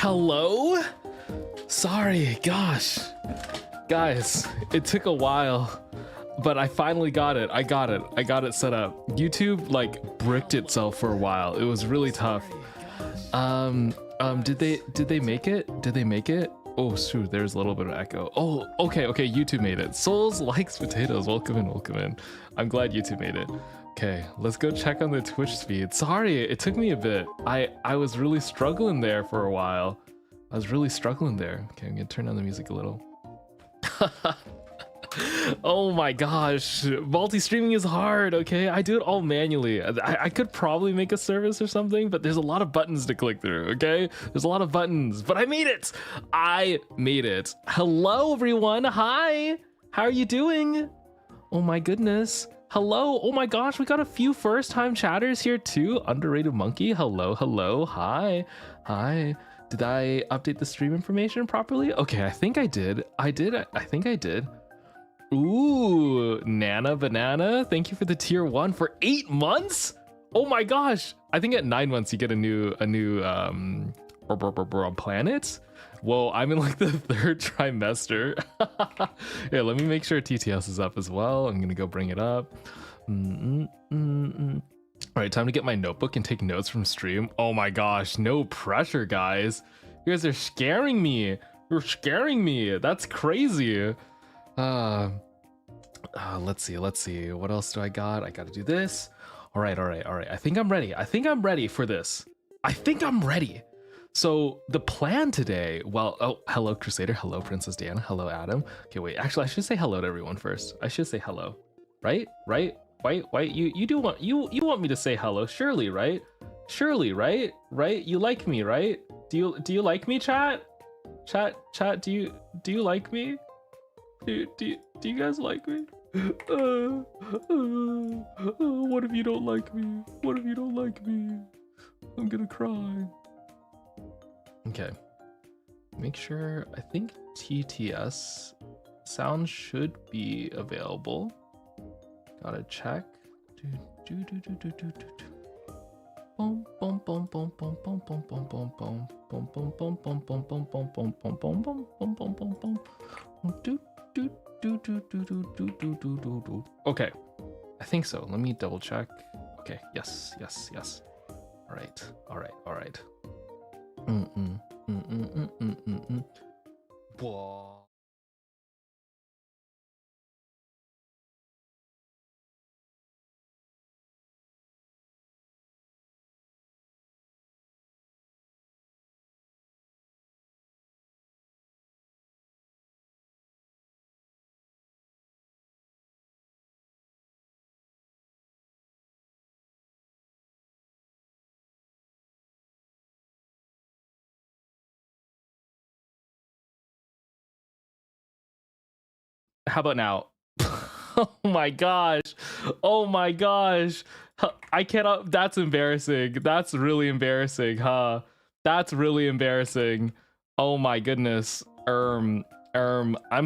Hello? Sorry, gosh. Guys, it took a while, but I finally got it. I got it set up. YouTube like bricked itself for a while. It was really tough. Did they make it? Did they make it? Oh shoot, there's a little bit of echo. Oh, okay, YouTube made it. Souls likes potatoes. Welcome in. I'm glad YouTube made it. Okay, let's go check on the Twitch speed. Sorry, it took me a bit. I was really struggling there for a while. Okay, I'm gonna turn down the music a little. Oh my gosh, multi-streaming is hard. Okay, I do it all manually. I could probably make a service or something, but there's a lot of buttons to click through. Okay, there's a lot of buttons, but I made it. Hello everyone. Hi, how are you doing? Oh my goodness. Hello. Oh my gosh, we got a few first-time chatters here too. Underrated monkey. Hello. Hi. Did I update the stream information properly? Okay, I think I did. I think I did. Ooh, Nana Banana, thank you for the tier 1 for 8 months. Oh my gosh, I think at 9 months you get a new planet. Whoa, I'm in like the 3rd trimester. Yeah, let me make sure TTS is up as well. I'm gonna go bring it up. All right, time to get my notebook and take notes from stream. Oh my gosh, no pressure, guys. You guys are scaring me. You're scaring me. That's crazy. Let's see. What else do I got? I gotta do this. All right. I think I'm ready for this. So the plan today, well, oh, hello Crusader, hello Princess Diana, hello Adam. Okay, wait, actually I should say hello to everyone first. I should say hello, right? Wait, you want me to say hello, surely, right? You like me, right? Do you like me, chat? Chat, do you like me? Do you guys like me? What if you don't like me? I'm gonna cry. Okay. Make sure, I think TTS sound should be available. Gotta check. Okay, I think so. Let me double check. Okay, yes. All right. Whoa. How about now? Oh my gosh. I cannot. That's embarrassing. That's really embarrassing, huh? That's really embarrassing. Oh my goodness. I'm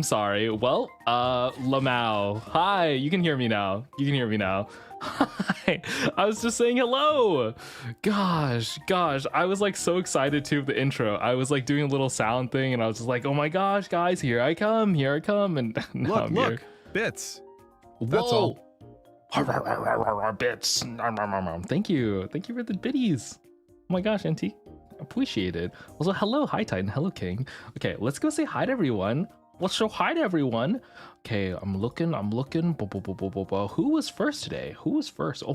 sorry. Well, Lamau. Hi, you can hear me now. Hi. I was just saying hello. Gosh, I was like so excited to the intro. I was like doing a little sound thing and I was just like, oh my gosh, guys, here I come. And now I'm look, here. Bits. That's all. Bits. Thank you for the biddies. Oh my gosh, Auntie, appreciate it. Also, hello, hi Titan, hello King. Okay, let's go say hi to everyone. Let's show hi to everyone. Okay, I'm looking. Who was first today? Oh,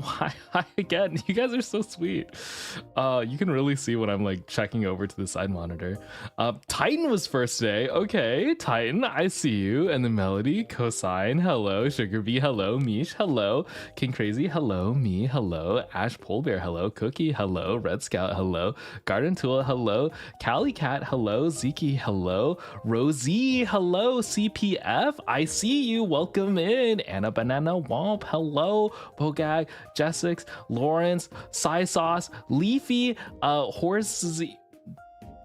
hi again. You guys are so sweet. You can really see when I'm like checking over to the side monitor. Titan was first today. Okay, Titan, I see you. And the Melody, Cosine, hello. Sugar Bee, hello. Mish, hello. King Crazy, hello. Me, hello. Ash Polebear, hello. Cookie, hello. Red Scout, hello. Garden Tool, hello. Cali Cat, hello. Ziki, hello. Rosie, hello. CPF, I see you. Welcome in. Anna Banana Womp, hello. Bogag, Jessix, Lawrence, Sai Sauce, Leafy,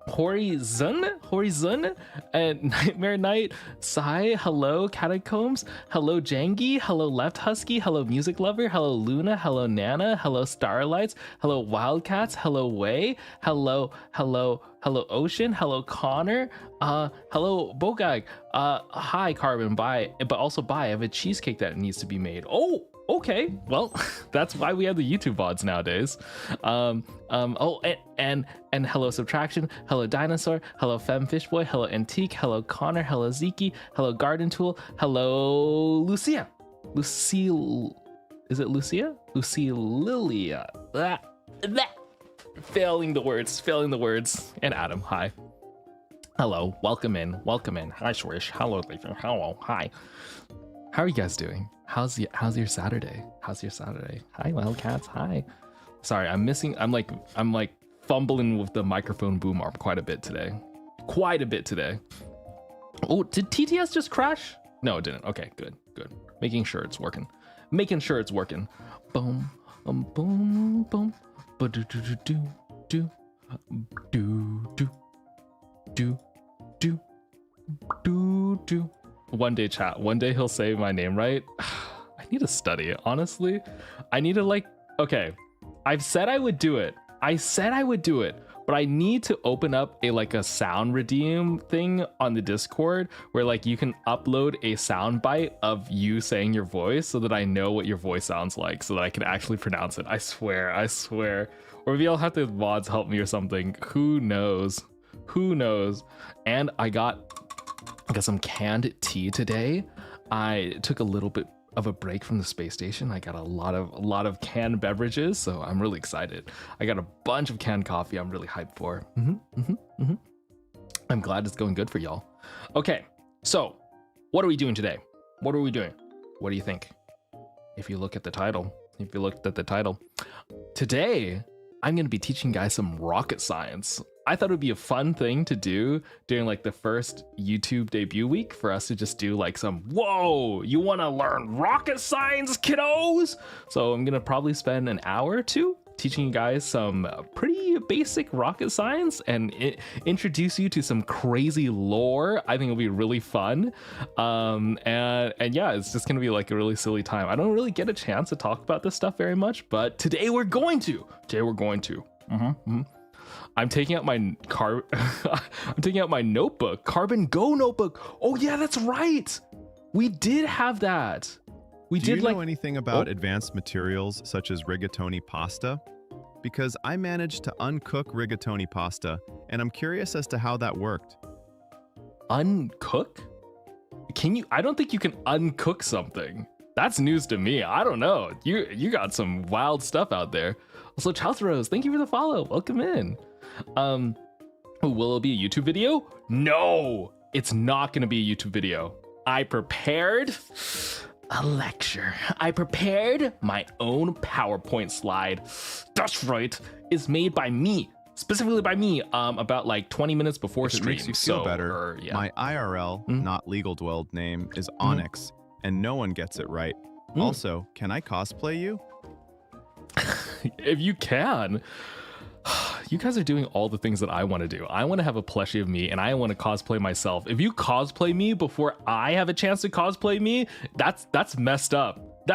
Horizon, and Nightmare Night, Sai, hello. Catacombs, hello. Jangy, hello. Left Husky, hello. Music Lover, hello. Luna, hello. Nana, hello. Starlights, hello. Wildcats, hello. Way, hello. Hello, Ocean. Hello, Connor. Hello, Bogag. Hi, Carbon. Bye. But also bye. I have a cheesecake that needs to be made. Oh, okay. Well, that's why we have the YouTube VODs nowadays. Oh, and hello, Subtraction. Hello, Dinosaur. Hello, Femfishboy. Hello, Antique. Hello, Connor. Hello, Zeke. Hello, Garden Tool. Hello, Lucia. Lucille. Is it Lucia? Lucililia. Failing the words. And Adam, hi. Hello, welcome in. Hi, Swish. Hello, Nathan. Hello, hi. How are you guys doing? How's your Saturday? Hi, Wildcats. Hi. Sorry, I'm like fumbling with the microphone boom arm quite a bit today. Oh, did TTS just crash? No, it didn't. Okay, good. Making sure it's working. Boom, boom, boom. Do. One day, chat. One day he'll say my name right. I need to study, honestly. I need to okay. I've said I would do it. But I need to open up a sound redeem thing on the Discord where you can upload a sound bite of you saying your voice so that I know what your voice sounds like so that I can actually pronounce it. I swear. Or maybe I'll have the mods help me or something. Who knows? And I got some canned tea today. I took a little bit of a break from the space station. I got a lot of canned beverages, so I'm really excited. I got a bunch of canned coffee I'm really hyped for. I'm glad it's going good for y'all. Okay, so what are we doing today? What do you think? If you looked at the title, today I'm going to be teaching you guys some rocket science. I thought it would be a fun thing to do during the first YouTube debut week for us to just do some, whoa, you want to learn rocket science, kiddos? So I'm going to probably spend an hour or two teaching you guys some pretty basic rocket science and introduce you to some crazy lore. I think it'll be really fun. And yeah, it's just gonna be a really silly time. I don't really get a chance to talk about this stuff very much, but today we're going to. I'm taking out my notebook, Carbon Go notebook. Oh yeah, that's right. We did have that. Do you know anything about advanced materials such as rigatoni pasta? Because I managed to uncook rigatoni pasta, and I'm curious as to how that worked. Uncook? I don't think you can uncook something. That's news to me. I don't know. You got some wild stuff out there. Also, Charles Rose, thank you for the follow. Welcome in. Will it be a YouTube video? No, it's not going to be a YouTube video. I prepared a lecture. I prepared my own PowerPoint slide. That's right. It's made by me, specifically by me, about 20 minutes before stream. If it makes you feel better, yeah. My IRL, not legal dwelled name, is Onyx, and no one gets it right. Also, can I cosplay you? If you can. You guys are doing all the things that I want to do. I want to have a plushie of me and I want to cosplay myself. If you cosplay me before I have a chance to cosplay me, that's messed up.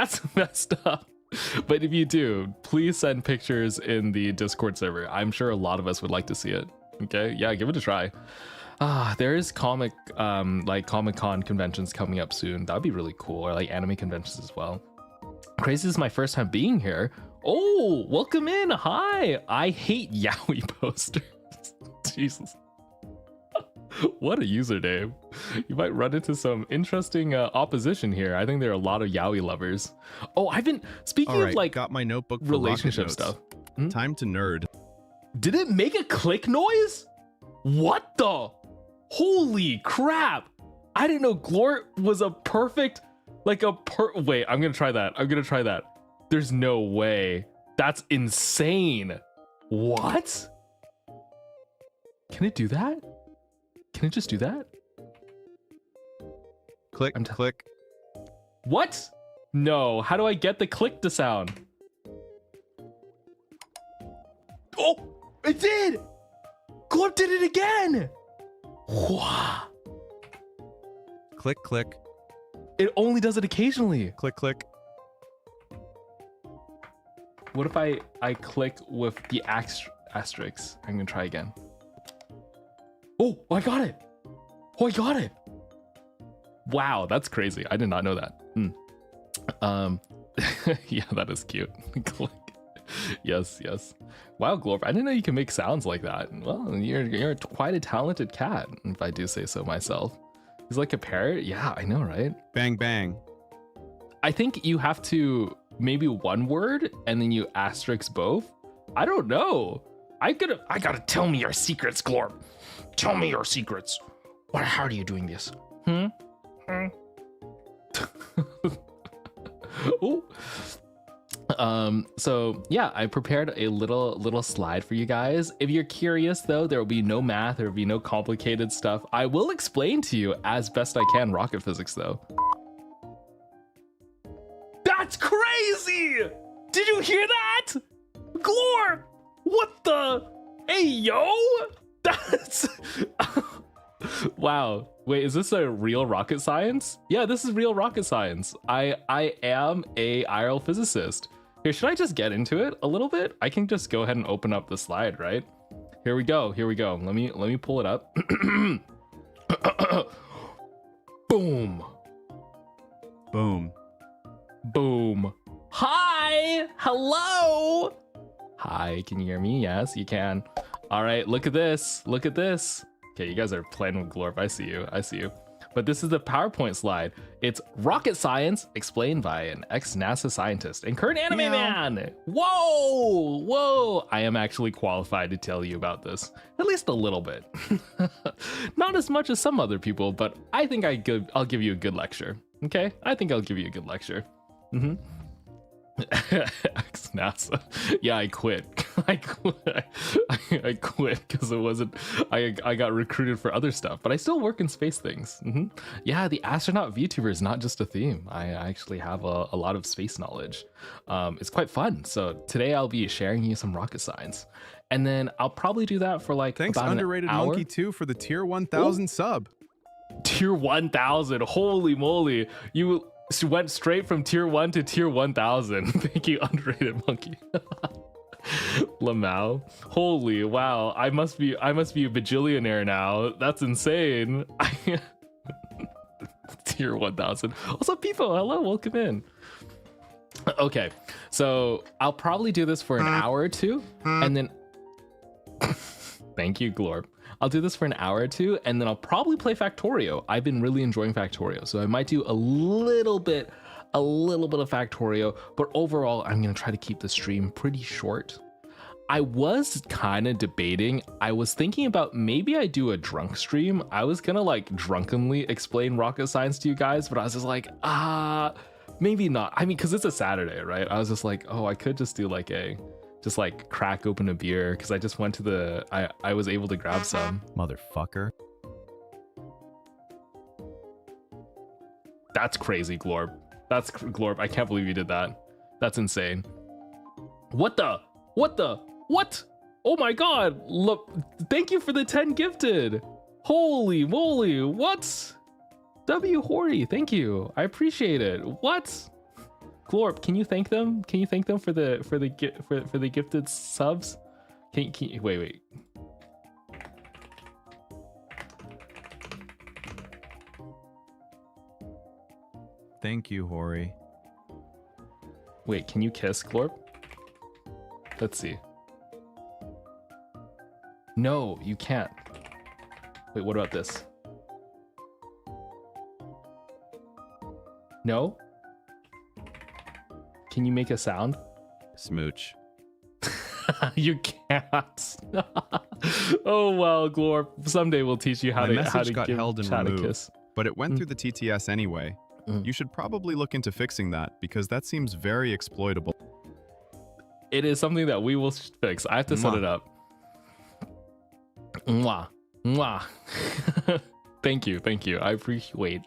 But if you do, please send pictures in the Discord server. I'm sure a lot of us would like to see it. Okay, yeah, give it a try. There is Comic-Con conventions coming up soon. That'd be really cool. Or anime conventions as well. Crazy, this is my first time being here. Oh, welcome in. Hi. I hate yaoi posters. Jesus. What a username. You might run into some interesting opposition here. I think there are a lot of yaoi lovers. Oh, I've been speaking of got my notebook for relationship stuff. Time to nerd. Did it make a click noise? What the? Holy crap. I didn't know Glort was a perfect wait, I'm gonna try that. There's no way. That's insane. What? Can it do that? Can it just do that? Click, click. What? No, how do I get the click to sound? Oh, it did! Glorp did it again! Wow. Click, click. It only does it occasionally. Click, click. What if I click with the asterisk? I'm gonna try again. Oh, I got it. Oh, I got it. Wow, that's crazy. I did not know that. Yeah, that is cute. Click. Yes, yes. Wow, Glorp, I didn't know you can make sounds like that. Well, you're quite a talented cat, if I do say so myself. He's like a parrot? Yeah, I know, right? Bang, bang. I think you have to maybe one word and then you asterisk both. I don't know. I gotta tell me your secrets, Glorp. Tell me your secrets. How are you doing this? Oh. So yeah, I prepared a little slide for you guys. If you're curious though, there will be no math, there will be no complicated stuff. I will explain to you as best I can rocket physics though. That's crazy! Did you hear that? Glorp! What the? Hey yo! That's wow. Wait, is this a real rocket science? Yeah, this is real rocket science. I am a IRL physicist. Here, should I just get into it a little bit? I can just go ahead and open up the slide, right? Here we go. Here we go. Let me pull it up. Boom. Boom. Boom. Hi. Hello. Hi, can you hear me? Yes, you can. All right, look at this. Look at this. Okay, you guys are playing with Glorp. I see you. I see you. But this is the PowerPoint slide. It's rocket science explained by an ex-NASA scientist and current anime man. Whoa, whoa. I am actually qualified to tell you about this, at least a little bit. Not as much as some other people, but I think I'll give you a good lecture. Okay, I think I'll give you a good lecture. Ex-NASA. Yeah, I quit. I quit because it wasn't. I got recruited for other stuff, but I still work in space things. Yeah, the astronaut VTuber is not just a theme. I actually have a lot of space knowledge. It's quite fun. So today I'll be sharing you some rocket science, and then I'll probably do that for like Thanks, about Underrated an hour. Monkey 2 for the tier 1000 sub. Tier 1000. Holy moly! You went straight from tier 1 to tier 1000. Thank you, Underrated Monkey. Lamau. Holy wow. I must be a bajillionaire now. That's insane. Tier 1000. Also, people, hello, welcome in. Okay, so I'll probably do this for an hour or two, and then thank you, Glorp. I'll do this for an hour or two, and then I'll probably play Factorio. I've been really enjoying Factorio, so I might do a little bit of Factorio, but overall, I'm gonna try to keep the stream pretty short. I was kind of debating. I was thinking about maybe I do a drunk stream. I was gonna like drunkenly explain rocket science to you guys, but I was just like, maybe not. I mean, because it's a Saturday, right? I was just like, oh, I could just do like just like crack open a beer because I just went to I was able to grab some. Motherfucker. That's crazy, Glorp. That's Glorp. I can't believe you did that. That's insane. What? Oh my god. Look, thank you for the 10 gifted. Holy moly. What? W Hori, thank you. I appreciate it. What? Glorp, can you thank them? Can you thank them for the gifted subs? Can you, wait. Thank you, Hori. Wait, can you kiss Glorp? Let's see. No, you can't. Wait, what about this? No? Can you make a sound? Smooch. You can't. Oh well, Glorp. Someday we'll teach you how to got give held and chat a removed, kiss. but it went through the TTS anyway. You should probably look into fixing that because that seems very exploitable. It is something that we will fix. I have to set it up. Mwah. Mwah. Thank you. I appreciate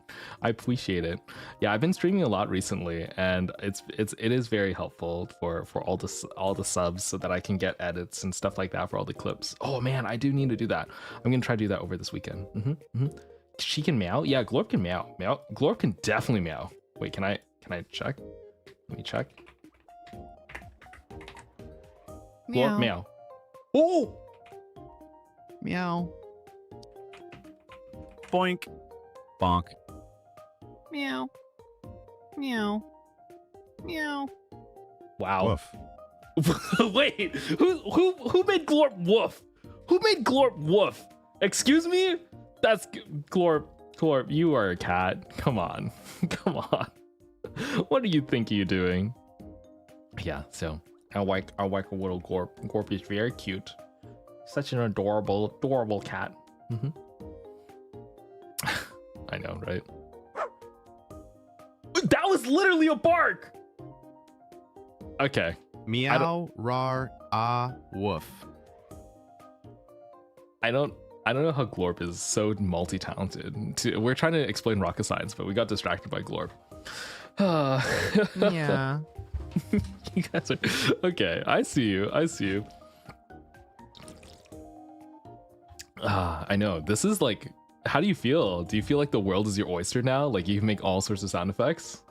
it. Yeah, I've been streaming a lot recently, and it is very helpful for all the subs so that I can get edits and stuff like that for all the clips. Oh man, I do need to do that. I'm gonna try to do that over this weekend. She can meow. Yeah, Glorp can meow. Glorp can definitely meow. Wait, can I check? Let me check. Glorp meow. Oh. Meow. Boink. Bonk. Meow. Meow. Meow. Wow. Woof. Wait, who made Glorp woof? Who made Glorp woof? Excuse me? That's Glorp. Glorp, you are a cat. Come on. Come on. What do you think you're doing? Yeah, so I like a little Glorp. Glorp is very cute. Such an adorable cat. I know, right? That was literally a bark. Okay. Meow, rar, ah, woof. I don't know how Glorp is so multi-talented. We're trying to explain rocket science, but we got distracted by Glorp. Yeah. You guys are okay. I see you. I know. This is like, how do you feel? Do you feel like the world is your oyster now? Like you can make all sorts of sound effects?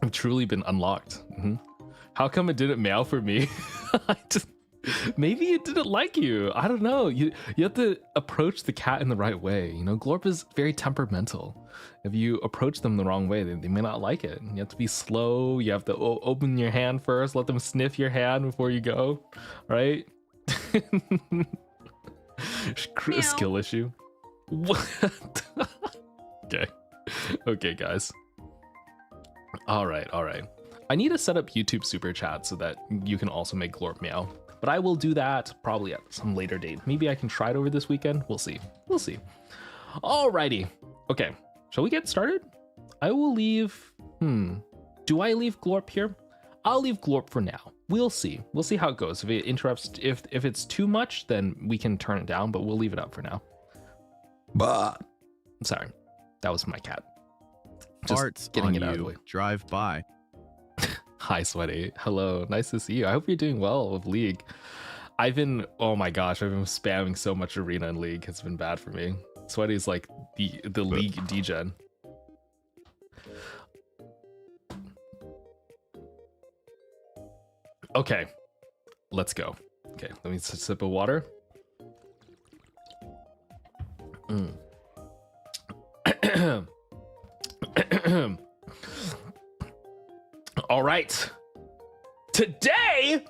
I've truly been unlocked. How come it didn't meow for me? Maybe it didn't like you. I don't know. You have to approach the cat in the right way. You know, Glorp is very temperamental. If you approach them the wrong way, they may not like it. You have to be slow. You have to open your hand first. Let them sniff your hand before you go. Right? Skill issue. What? Okay, guys. All right. I need to set up YouTube super chat so that you can also make Glorp meow. But I will do that probably at some later date. Maybe I can try it over this weekend. We'll see. Alrighty. Okay. Shall we get started? I will leave. Do I leave Glorp here? I'll leave Glorp for now. We'll see. We'll see how it goes. If it interrupts, if it's too much, then we can turn it down, but we'll leave it up for now. Bah. Sorry. That was my cat. Just Arts getting on it out of the you. way. Drive by. Hi, Sweaty. Hello. Nice to see you. I hope you're doing well with League. Oh my gosh, I've been spamming so much Arena in League. It's been bad for me. Sweaty's like the League degen. Okay, let's go. Okay, let me sip of water. All right. Today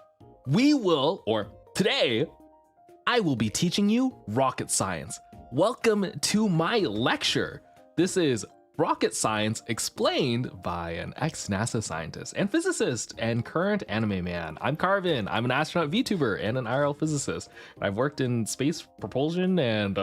I will be teaching you rocket science. Welcome to my lecture. This is rocket science explained by an ex-NASA scientist and physicist and current anime man. I'm Carvin. I'm an astronaut VTuber and an IRL physicist. I've worked in space propulsion and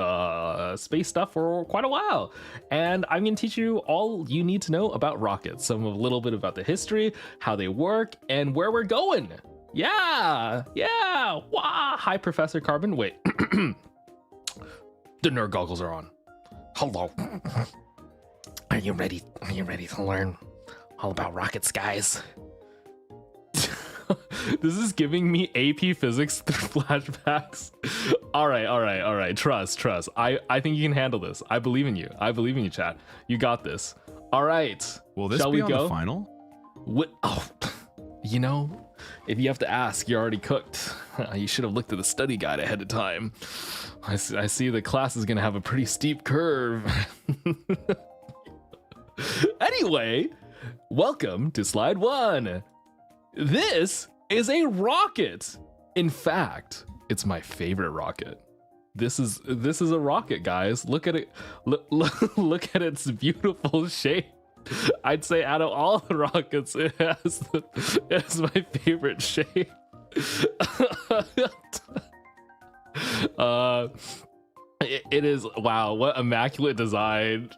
space stuff for quite a while. And I'm going to teach you all you need to know about rockets. A little bit about the history, how they work, and where we're going. Yeah. Wow. Hi, Professor Carbon. Wait. The nerd goggles are on. Hello. Are you ready to learn all about rockets, guys? This is giving me AP physics through flashbacks. All right. Trust. I think you can handle this. I believe in you, chat. You got this. All right. Will this Shall be we on go? the final? What? Oh, you know, if you have to ask, you're already cooked. You should have looked at the study guide ahead of time. I see the class is gonna have a pretty steep curve. Anyway, welcome to slide 1. This is a rocket. In fact, it's my favorite rocket. This is a rocket, guys. Look at it. Look at its beautiful shape. I'd say out of all the rockets, it's my favorite shape. It is, wow, what immaculate design.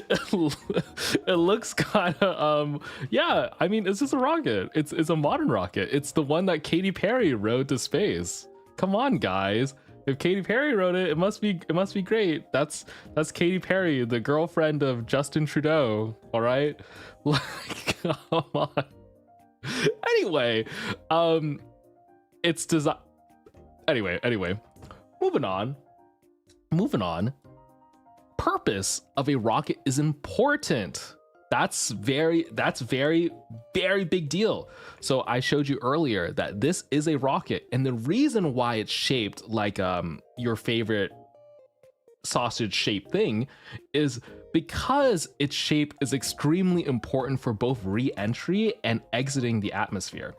It looks kind of yeah, I mean, it's just a rocket. It's a modern rocket. It's the one that Katy Perry rode to space. Come on, guys. If Katy Perry wrote it, it must be great. That's Katy Perry, the girlfriend of Justin Trudeau. All right, like, come on. Anyway, it's design. Anyway, moving on. Purpose of a rocket is important. That's very big deal. So I showed you earlier that this is a rocket, and the reason why it's shaped like your favorite sausage shaped thing is because its shape is extremely important for both re-entry and exiting the atmosphere.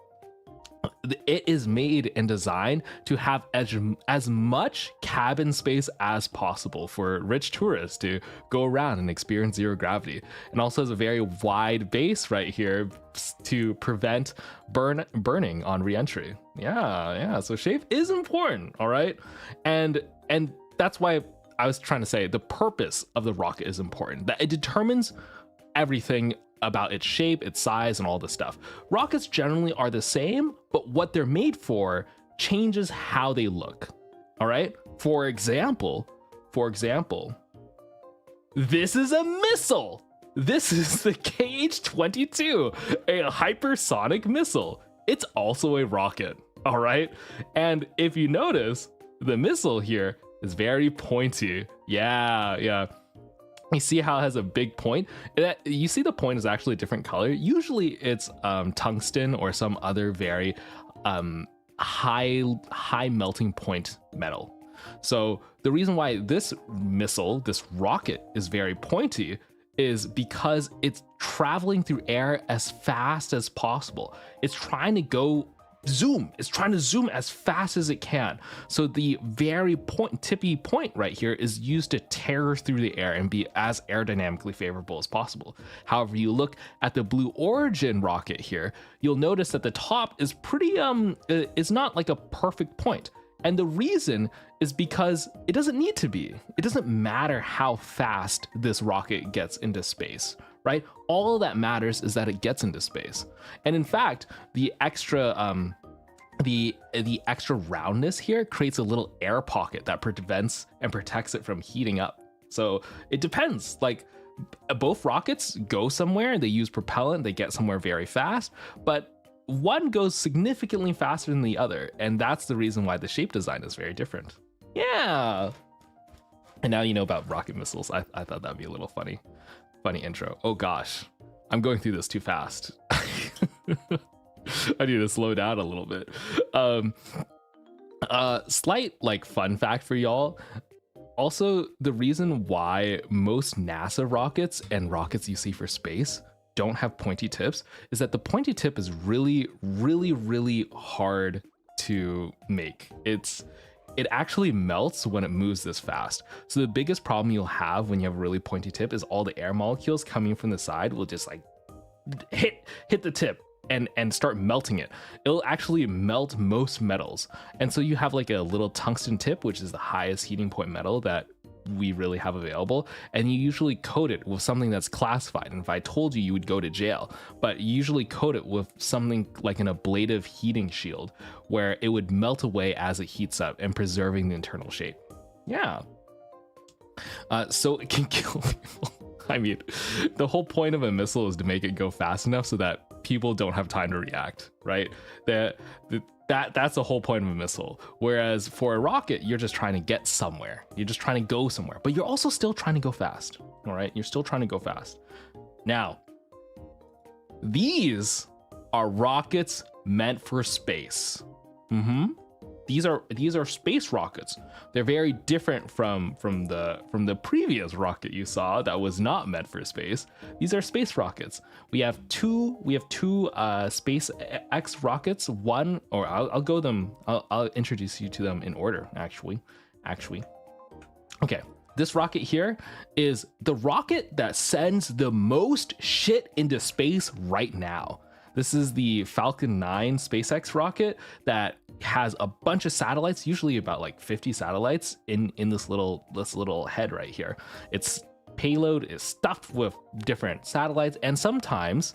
It is made and designed to have as much cabin space as possible for rich tourists to go around and experience zero gravity, and also has a very wide base right here to prevent burning on re-entry. Yeah, so shape is important, all right? And that's why I was trying to say the purpose of the rocket is important, that it determines everything about its shape, its size, and all this stuff. Rockets generally are the same, but what they're made for changes how they look. All right? For example, this is a missile. This is the KH-22, a hypersonic missile. It's also a rocket, all right? And if you notice, the missile here is very pointy. Yeah. You see how it has a big point? You see the point is actually a different color. Usually it's tungsten or some other very high melting point metal. So the reason why this missile, this rocket, is very pointy is because it's traveling through air as fast as possible. It's trying to zoom as fast as it can. So the very tippy point right here is used to tear through the air and be as aerodynamically favorable as possible. However, you look at the Blue Origin rocket here, you'll notice that the top is pretty is not like a perfect point. And the reason is because it doesn't need to be. It doesn't matter how fast this rocket gets into space, right? All that matters is that it gets into space. And in fact, the extra extra roundness here creates a little air pocket that prevents and protects it from heating up. So it depends. Like, both rockets go somewhere, they use propellant, they get somewhere very fast, but one goes significantly faster than the other, and that's the reason why the shape design is very different. Yeah. And now you know about rocket missiles. I thought that'd be a little funny intro. Oh gosh, I'm going through this too fast. I need to slow down a little bit. Slight like fun fact for y'all. Also, the reason why most NASA rockets and rockets you see for space don't have pointy tips is that the pointy tip is really hard to make. It actually melts when it moves this fast. So the biggest problem you'll have when you have a really pointy tip is all the air molecules coming from the side will just like hit the tip and start melting it. It'll actually melt most metals. And so you have like a little tungsten tip, which is the highest heating point metal that we really have available, and you usually coat it with something that's classified. And if I told you, you would go to jail. But you usually coat it with something like an ablative heating shield, where it would melt away as it heats up and preserving the internal shape. Yeah. So it can kill people. I mean, the whole point of a missile is to make it go fast enough so that people don't have time to react, right? That's the whole point of a missile. Whereas for a rocket, you're just trying to get somewhere. You're just trying to go somewhere, but you're also still trying to go fast. All right, you're still trying to go fast. Now, these are rockets meant for space. These are space rockets. They're very different from the previous rocket you saw that was not meant for space. These are space rockets. We have two SpaceX rockets. One, or I'll introduce you to them in order. Actually, okay. This rocket here is the rocket that sends the most shit into space right now. This is the Falcon 9 SpaceX rocket that has a bunch of satellites, usually about like 50 satellites in this little head right here. Its payload is stuffed with different satellites, and sometimes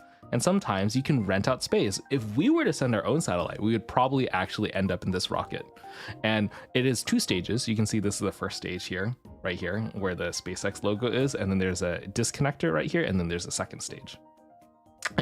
you can rent out space. If we were to send our own satellite, we would probably actually end up in this rocket. And it is 2 stages. You can see this is the first stage here, right here, where the SpaceX logo is, and then there's a disconnector right here, and then there's a second stage.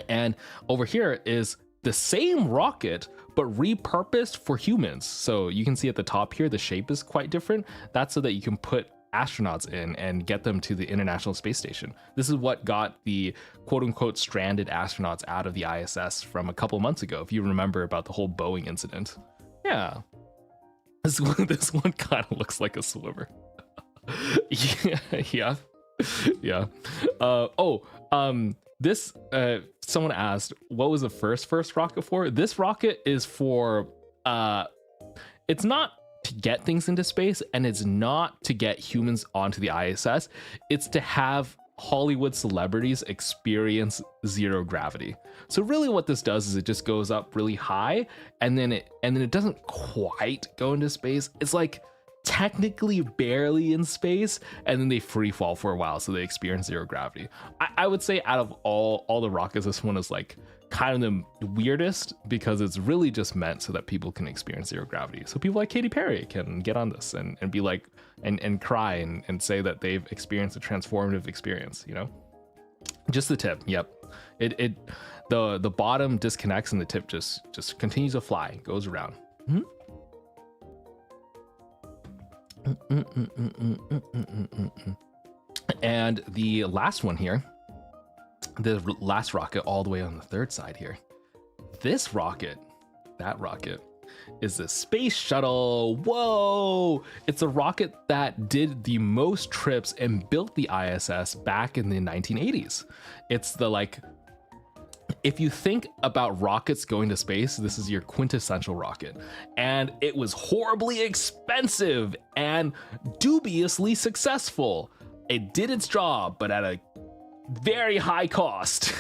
And over here is the same rocket, but repurposed for humans. So you can see at the top here, the shape is quite different. That's so that you can put astronauts in and get them to the International Space Station. This is what got the quote unquote stranded astronauts out of the ISS from a couple months ago, if you remember about the whole Boeing incident. Yeah. This one kind of looks like a swimmer. Yeah, yeah, yeah. This someone asked, what was the first rocket for? This rocket is for it's not to get things into space, and it's not to get humans onto the ISS. It's to have Hollywood celebrities experience zero gravity. So really what this does is it just goes up really high, and then it doesn't quite go into space. It's like technically barely in space, and then they free fall for a while, so they experience zero gravity. I would say out of all the rockets, this one is like kind of the weirdest, because it's really just meant so that people can experience zero gravity. So people like Katy Perry can get on this and be like and cry and say that they've experienced a transformative experience, you know? Just the tip. Yep. The bottom disconnects and the tip just continues to fly, goes around. Mm-hmm. And the last one here, the last rocket all the way on the third side here, this rocket, that rocket, is the space shuttle. Whoa! It's a rocket that did the most trips and built the ISS back in the 1980s. It's the, like, if you think about rockets going to space, this is your quintessential rocket. And it was horribly expensive and dubiously successful. It did its job, but at a very high cost.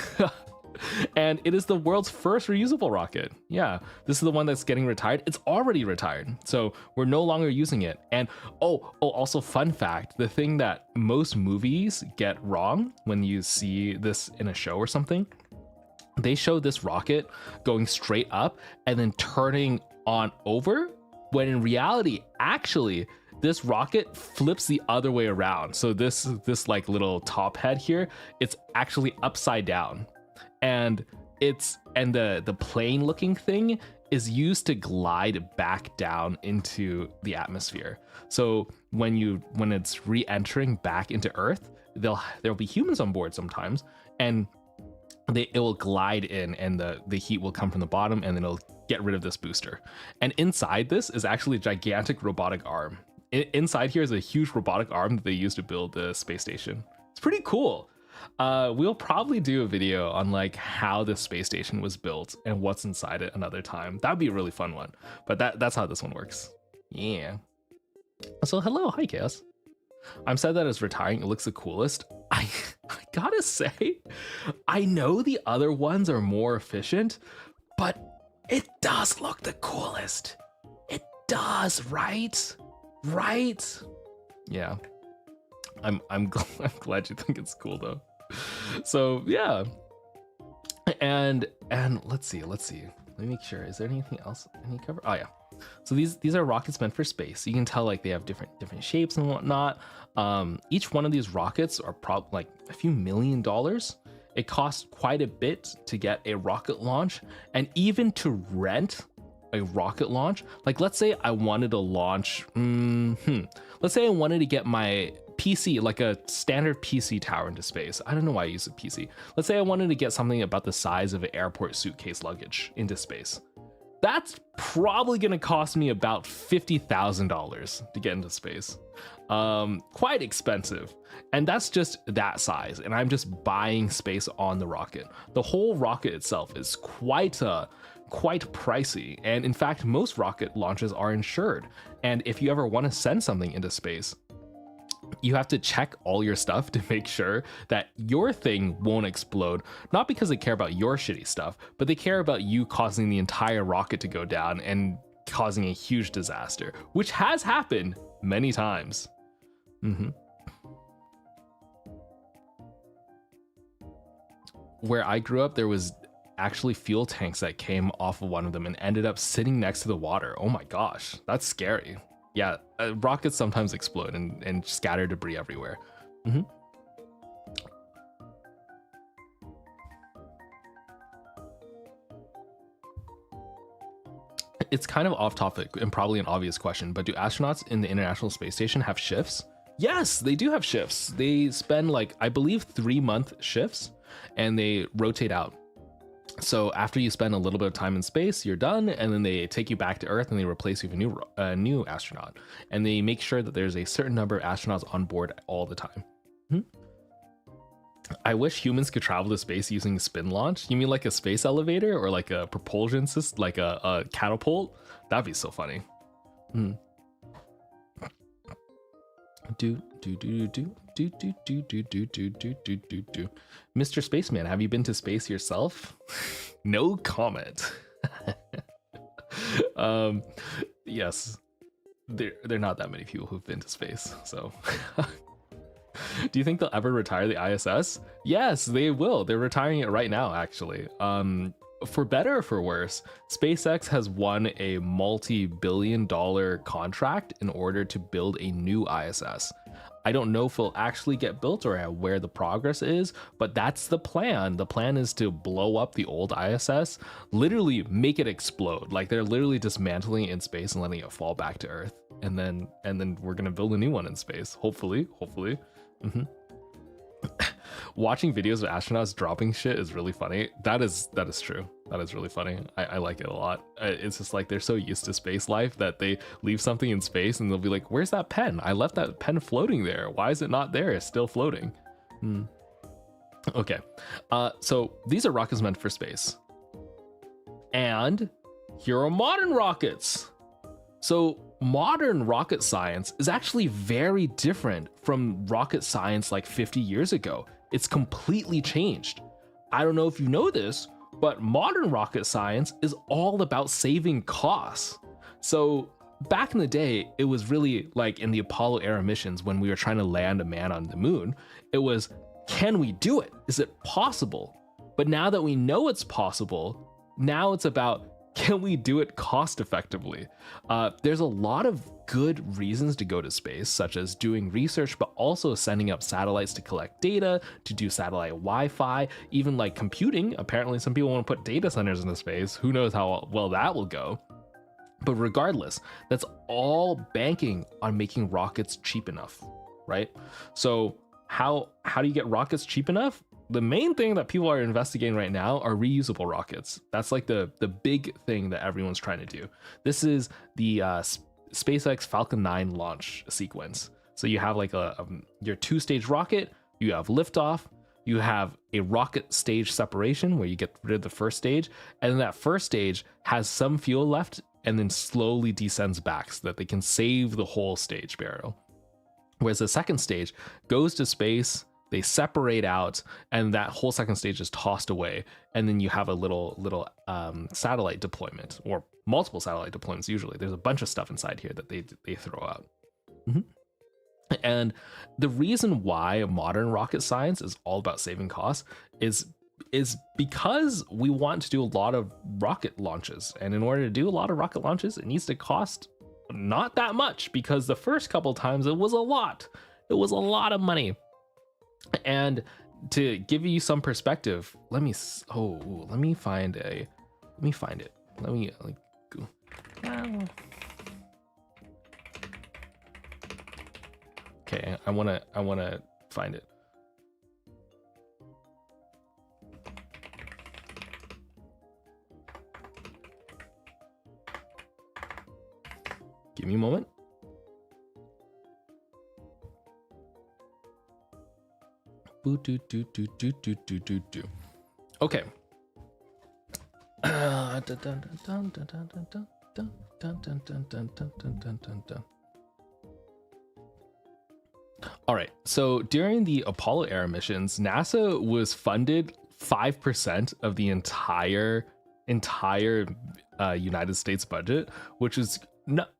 And it is the world's first reusable rocket. Yeah, this is the one that's getting retired. It's already retired, so we're no longer using it. And also fun fact, the thing that most movies get wrong when you see this in a show or something, they show this rocket going straight up and then turning on over, when in reality, actually, this rocket flips the other way around. So this like little top head here, it's actually upside down. And the plane looking thing is used to glide back down into the atmosphere. So when it's re-entering back into Earth, there'll be humans on board sometimes, and it will glide in, and the heat will come from the bottom, and then it'll get rid of this booster. And inside this is actually a gigantic robotic arm. Inside here is a huge robotic arm that they use to build the space station. It's pretty cool. We'll probably do a video on like how the space station was built and what's inside it another time. That'd be a really fun one. But that's how this one works. Yeah. So hello, hi Chaos. I'm sad that it's retiring. It looks the coolest. I gotta say, I know the other ones are more efficient, but it does look the coolest. It does, right? Right? Yeah. I'm glad you think it's cool though. So yeah. And let's see. Let me make sure. Is there anything else I need to cover? Oh yeah. So these are rockets meant for space. You can tell like they have different shapes and whatnot. Each one of these rockets are probably like a few $1 million. It costs quite a bit to get a rocket launch, and even to rent a rocket launch. Like let's say I wanted to launch, let's say I wanted to get my PC, like a standard PC tower, into space. I don't know why I use a PC. Let's say I wanted to get something about the size of an airport suitcase luggage into space. That's probably going to cost me about $50,000 to get into space. Quite expensive. And that's just that size. And I'm just buying space on the rocket. The whole rocket itself is quite pricey. And in fact, most rocket launches are insured. And if you ever want to send something into space, you have to check all your stuff to make sure that your thing won't explode. Not because they care about your shitty stuff, but they care about you causing the entire rocket to go down and causing a huge disaster, which has happened many times. Where I grew up, there was actually fuel tanks that came off of one of them and ended up sitting next to the water. Oh my gosh, that's scary. Yeah, rockets sometimes explode and scatter debris everywhere. It's kind of off topic and probably an obvious question, but do astronauts in the International Space Station have shifts? Yes, they do have shifts. They spend like, I believe 3-month shifts, and they rotate out. So after you spend a little bit of time in space, you're done, and then they take you back to Earth and they replace you with a new astronaut, and they make sure that there's a certain number of astronauts on board all the time. I wish humans could travel to space using spin launch. You mean like a space elevator or like a propulsion system, like a catapult? That'd be so funny. Mr. Spaceman, have you been to space yourself? No comment. Yes, there are not that many people who've been to space, so. Do you think they'll ever retire the ISS? Yes, they will. They're retiring it right now, actually. For better or for worse, SpaceX has won a multi-billion-dollar contract in order to build a new ISS. I don't know if it'll actually get built or where the progress is, but that's the plan. The plan is to blow up the old ISS, literally make it explode. Like they're literally dismantling it in space and letting it fall back to Earth. And then we're gonna build a new one in space. Hopefully. Watching videos of astronauts dropping shit is really funny. That is true. That is really funny. I like it a lot. It's just like they're so used to space life that they leave something in space and they'll be like, where's that pen? I left that pen floating there. Why is it not there? It's still floating. Okay. So these are rockets meant for space. And here are modern rockets. So modern rocket science is actually very different from rocket science like 50 years ago. It's completely changed. I don't know if you know this, but modern rocket science is all about saving costs. So back in the day, it was really like in the Apollo era missions when we were trying to land a man on the moon, it was, can we do it? Is it possible? But now that we know it's possible, now it's about, can we do it cost effectively? There's a lot of good reasons to go to space, such as doing research, but also sending up satellites to collect data, to do satellite Wi-Fi, even like computing. Apparently some people want to put data centers into space. Who knows how well that will go? But regardless, that's all banking on making rockets cheap enough, right? So how do you get rockets cheap enough? The main thing that people are investigating right now are reusable rockets. That's like the big thing that everyone's trying to do. This is the SpaceX Falcon 9 launch sequence. So you have like your two-stage rocket, you have liftoff, you have a rocket stage separation where you get rid of the first stage, and then that first stage has some fuel left and then slowly descends back so that they can save the whole stage barrel. Whereas the second stage goes to space, they separate out, and that whole second stage is tossed away. And then you have a little satellite deployment, or multiple satellite deployments. Usually there's a bunch of stuff inside here that they throw out. And the reason why modern rocket science is all about saving costs is because we want to do a lot of rocket launches. And in order to do a lot of rocket launches, it needs to cost not that much, because the first couple times it was a lot. It was a lot of money. And to give you some perspective, let me find it. Let me like go. Okay, I wanna find it. Give me a moment. Okay. All right. So during the Apollo era missions, NASA was funded 5% of the entire United States budget, which is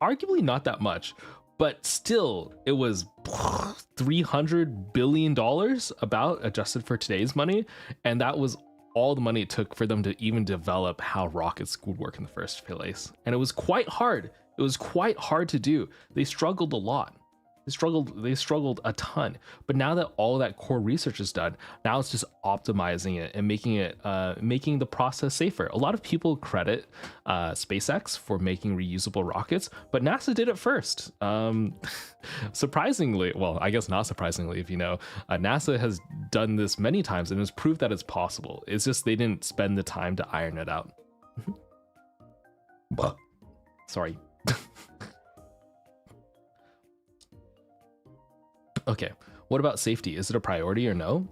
arguably not that much. But still, it was $300 billion about, adjusted for today's money. And that was all the money it took for them to even develop how rockets would work in the first place. And it was quite hard. It was quite hard to do. They struggled a lot. They struggled a ton. But now that all that core research is done, now it's just optimizing it and making the process safer. A lot of people credit SpaceX for making reusable rockets, but NASA did it first. Surprisingly, well, I guess not surprisingly, if you know, NASA has done this many times and has proved that it's possible. It's just they didn't spend the time to iron it out. Sorry. Okay, what about safety? Is it a priority or no?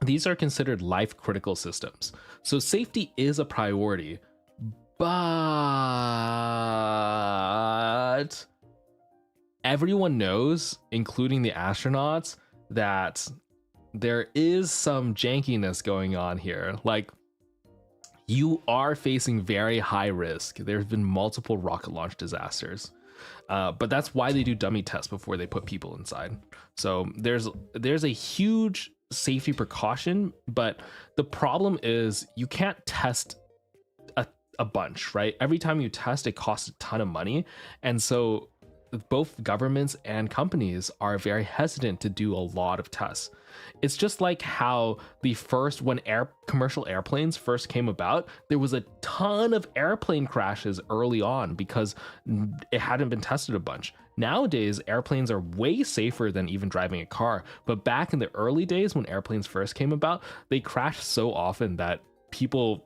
These are considered life critical systems. So safety is a priority, but everyone knows, including the astronauts, that there is some jankiness going on here. Like, you are facing very high risk. There have been multiple rocket launch disasters. But that's why they do dummy tests before they put people inside. So there's a huge safety precaution, but the problem is you can't test a bunch, right? Every time you test, it costs a ton of money. And so both governments and companies are very hesitant to do a lot of tests. It's just like how when commercial airplanes first came about, there was a ton of airplane crashes early on because it hadn't been tested a bunch. Nowadays, airplanes are way safer than even driving a car. But back in the early days when airplanes first came about, they crashed so often that people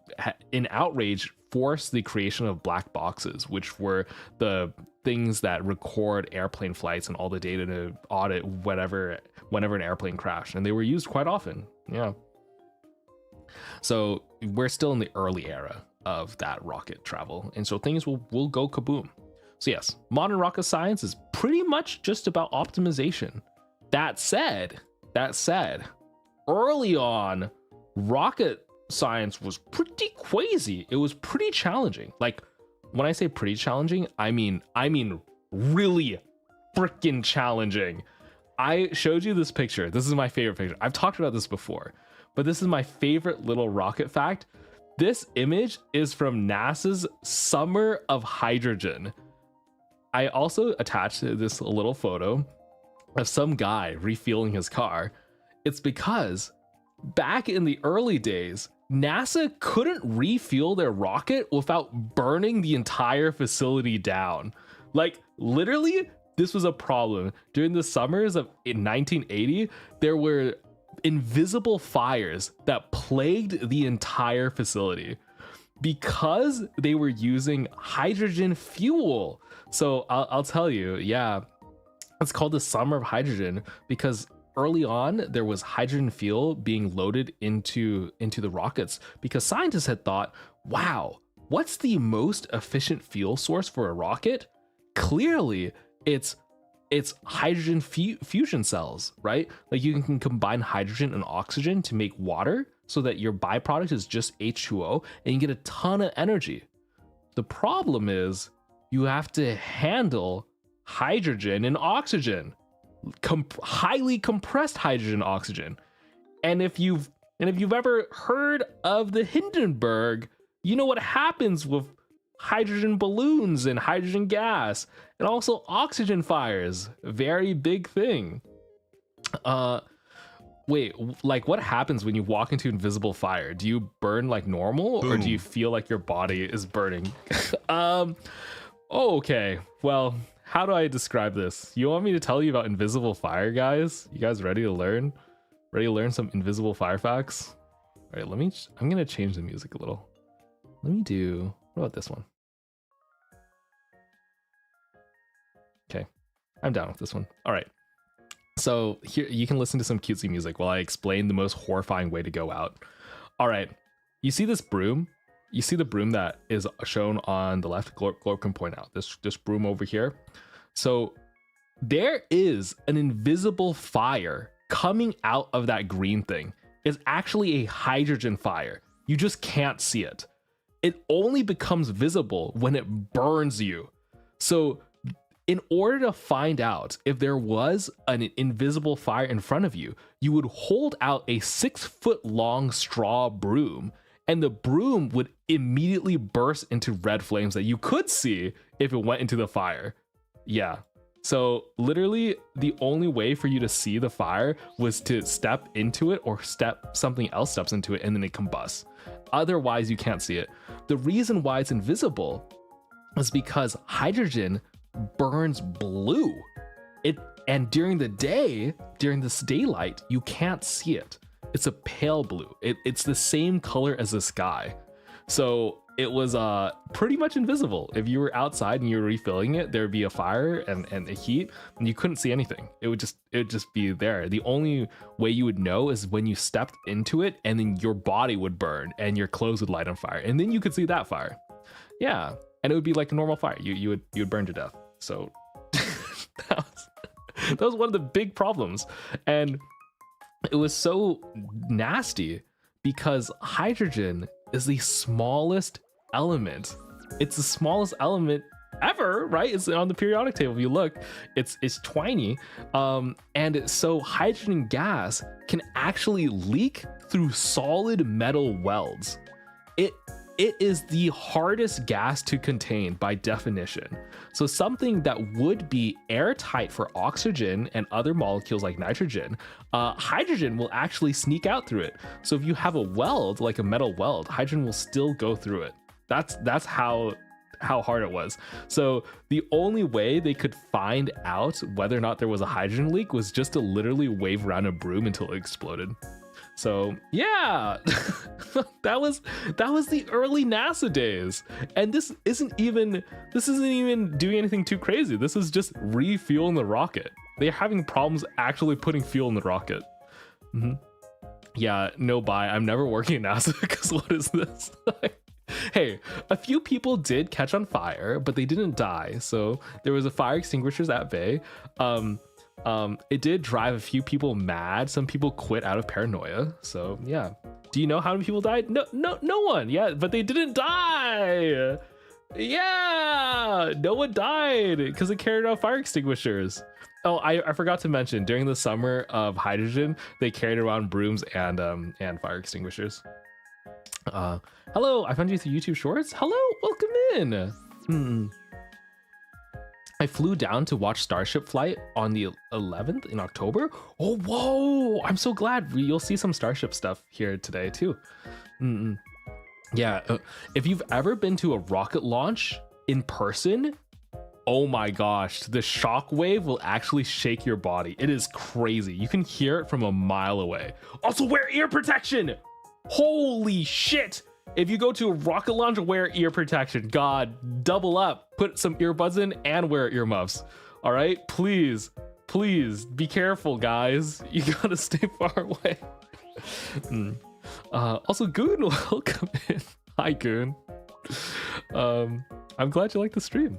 in outrage forced the creation of black boxes, which were the things that record airplane flights and all the data to audit whenever an airplane crashed, and they were used quite often. Yeah. So we're still in the early era of that rocket travel, and so things will go kaboom. So yes, modern rocket science is pretty much just about optimization. That said, early on, rocket science was pretty crazy. It was pretty challenging. Like, when I say pretty challenging, I mean really freaking challenging. I showed you this picture. This is my favorite picture. I've talked about this before, but this is my favorite little rocket fact. This image is from NASA's Summer of Hydrogen. I also attached this little photo of some guy refueling his car. It's because back in the early days, NASA couldn't refuel their rocket without burning the entire facility down. Like, literally, this was a problem. During the summers of 1980, there were invisible fires that plagued the entire facility because they were using hydrogen fuel. So I'll tell you, yeah, it's called the Summer of Hydrogen because early on, there was hydrogen fuel being loaded into the rockets because scientists had thought, wow, what's the most efficient fuel source for a rocket? Clearly, it's hydrogen fusion cells, right? Like, you can combine hydrogen and oxygen to make water so that your byproduct is just H2O and you get a ton of energy. The problem is you have to handle hydrogen and oxygen. Highly compressed hydrogen oxygen. And if you've ever heard of the Hindenburg, you know what happens with hydrogen balloons and hydrogen gas and also oxygen fires. Very big thing. Wait, like, what happens when you walk into invisible fire? Do you burn like normal? Boom. Or do you feel like your body is burning? Okay, well, how do I describe this? You want me to tell you about invisible fire, guys? You guys ready to learn? Ready to learn some invisible fire facts? All right, I'm gonna change the music a little. What about this one? Okay, I'm down with this one. All right, so here you can listen to some cutesy music while I explain the most horrifying way to go out. All right, you see this broom? You see the broom that is shown on the left? Glorp can point out this broom over here. So there is an invisible fire coming out of that green thing. It's actually a hydrogen fire. You just can't see it. It only becomes visible when it burns you. So in order to find out if there was an invisible fire in front of you, you would hold out a 6-foot long straw broom, and the broom would immediately burst into red flames that you could see if it went into the fire. Yeah, So literally the only way for you to see the fire was to step into it or something else steps into it and then it combusts. Otherwise you can't see it. The reason why it's invisible is because hydrogen burns blue. And during the day, during this daylight, you can't see it. It's a pale blue. It's the same color as the sky. So it was pretty much invisible. If you were outside and you were refilling it, there'd be a fire and a heat, and you couldn't see anything. It would just be there. The only way you would know is when you stepped into it, and then your body would burn and your clothes would light on fire, and then you could see that fire. Yeah, and it would be like a normal fire. You would burn to death. So that was one of the big problems, and it was so nasty because hydrogen is the smallest element. It's the smallest element ever, right? It's on the periodic table. If you look, it's tiny, and so hydrogen gas can actually leak through solid metal welds. It is the hardest gas to contain by definition. So something that would be airtight for oxygen and other molecules like nitrogen, hydrogen will actually sneak out through it. So if you have a weld, like a metal weld, hydrogen will still go through it. That's how hard it was. So the only way they could find out whether or not there was a hydrogen leak was just to literally wave around a broom until it exploded. So yeah, that was the early NASA days, and this isn't even doing anything too crazy. This is just refueling the rocket. They're having problems actually putting fuel in the rocket. Yeah, no bye. I'm never working at NASA because what is this? Hey, a few people did catch on fire, but they didn't die. So there was a fire extinguishers at bay. It did drive a few people mad. Some people quit out of paranoia. So yeah. Do you know how many people died? No one. Yeah, but they didn't die. Yeah, no one died because it carried out fire extinguishers. Oh, I forgot to mention, during the summer of hydrogen, they carried around brooms and fire extinguishers. Hello, I found you through YouTube Shorts. Hello, welcome in. I flew down to watch Starship Flight on the 11th in October. Oh, whoa! I'm so glad. You'll see some Starship stuff here today too. Yeah, if you've ever been to a rocket launch in person, oh my gosh, the shock wave will actually shake your body. It is crazy. You can hear it from a mile away. Also, wear ear protection. Holy shit! If you go to a rocket launch, wear ear protection. God, double up. Put some earbuds in and wear earmuffs. All right? Please be careful, guys. You gotta stay far away. Also, Goon, welcome in. Hi, Goon. I'm glad you like the stream.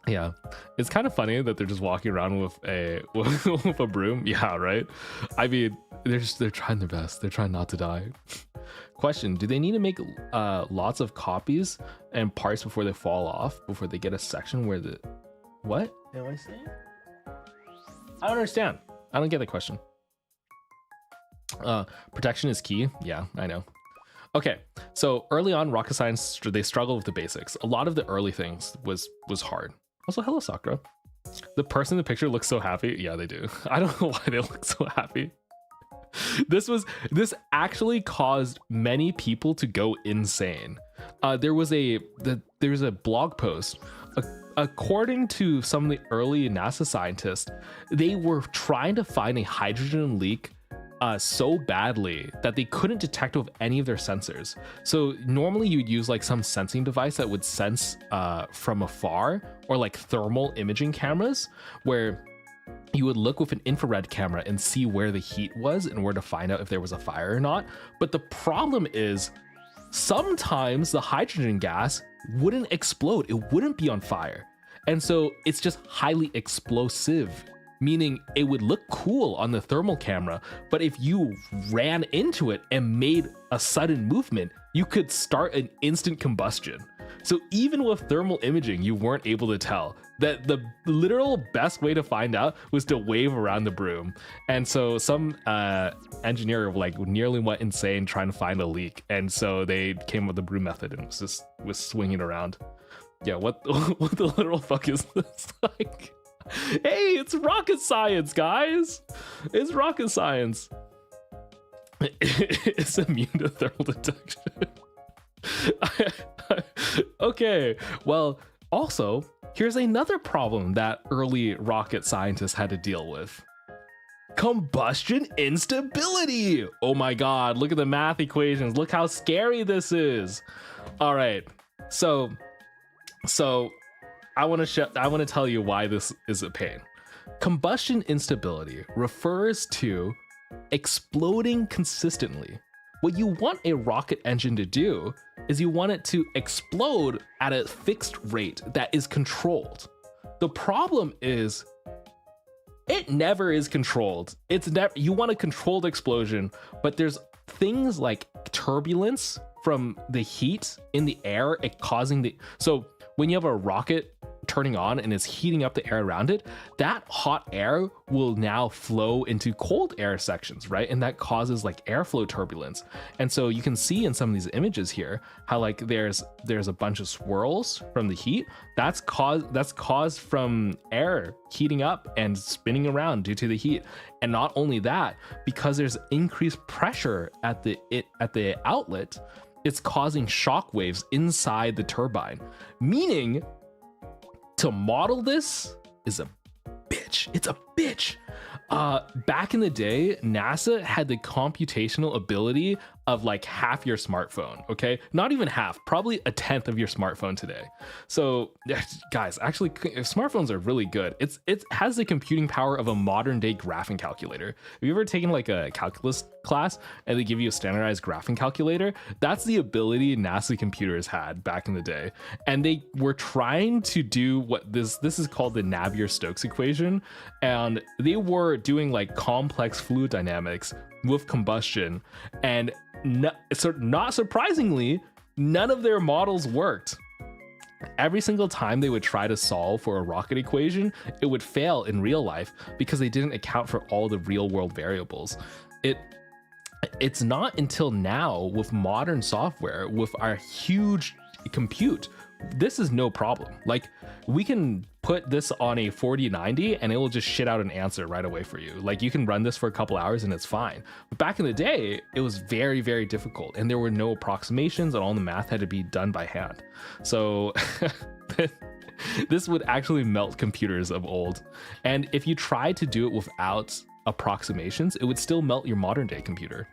Yeah, it's kind of funny that they're just walking around with a broom. Yeah, right. I mean, they're trying their best. They're trying not to die. Question: do they need to make lots of copies and parts before they fall off? Before they get a section where the what am I saying? I don't understand. I don't get the question. Protection is key. Yeah, I know. Okay, so early on, rocket science, they struggled with the basics. A lot of the early things was hard. Also, hello, Sakura. The person in the picture looks so happy. Yeah, they do. I don't know why they look so happy. This actually caused many people to go insane. There was a blog post. According to some of the early NASA scientists, they were trying to find a hydrogen leak so badly that they couldn't detect with any of their sensors. So normally you'd use like some sensing device that would sense from afar, or like thermal imaging cameras, where you would look with an infrared camera and see where the heat was and where to find out if there was a fire or not. But the problem is sometimes the hydrogen gas wouldn't explode. It wouldn't be on fire. And so it's just highly explosive, meaning it would look cool on the thermal camera, but if you ran into it and made a sudden movement, you could start an instant combustion. So even with thermal imaging, you weren't able to tell. That the literal best way to find out was to wave around the broom. And so some engineer like nearly went insane trying to find a leak. And so they came up with the broom method and was swinging around. Yeah, what the literal fuck is this? Like, Hey, it's rocket science, guys. It's rocket science. It's immune to thermal detection. Okay, well, also, here's another problem that early rocket scientists had to deal with. Combustion instability. Oh my god, look at the math equations. Look how scary this is. All right, so I want to tell you why this is a pain. Combustion instability refers to exploding consistently. What you want a rocket engine to do is you want it to explode at a fixed rate that is controlled. The problem is it never is controlled. It's never, you want a controlled explosion, but there's things like turbulence from the heat in the air, it causing the, so when you have a rocket turning on and it's heating up the air around it, that hot air will now flow into cold air sections, right? And that causes like airflow turbulence. And so you can see in some of these images here how like there's a bunch of swirls from the heat. That's caused from air heating up and spinning around due to the heat. And not only that, because there's increased pressure at the outlet, it's causing shock waves inside the turbine, meaning to model this is a bitch. It's a bitch. Back in the day, NASA had the computational ability of like half your smartphone, okay? Not even half, probably a tenth of your smartphone today. So guys, actually smartphones are really good. It has the computing power of a modern day graphing calculator. Have you ever taken like a calculus class and they give you a standardized graphing calculator? That's the ability NASA computers had back in the day. And they were trying to do what this is called the Navier-Stokes equation. And they were doing like complex fluid dynamics with combustion, and not surprisingly, none of their models worked. Every single time they would try to solve for a rocket equation, it would fail in real life because they didn't account for all the real world variables. It's not until now with modern software, with our huge compute, this is no problem. Like we can put this on a 4090 and it will just shit out an answer right away for you. Like you can run this for a couple hours and it's fine. But back in the day, it was very, very difficult and there were no approximations and all the math had to be done by hand. So this would actually melt computers of old. And if you tried to do it without approximations, it would still melt your modern day computer.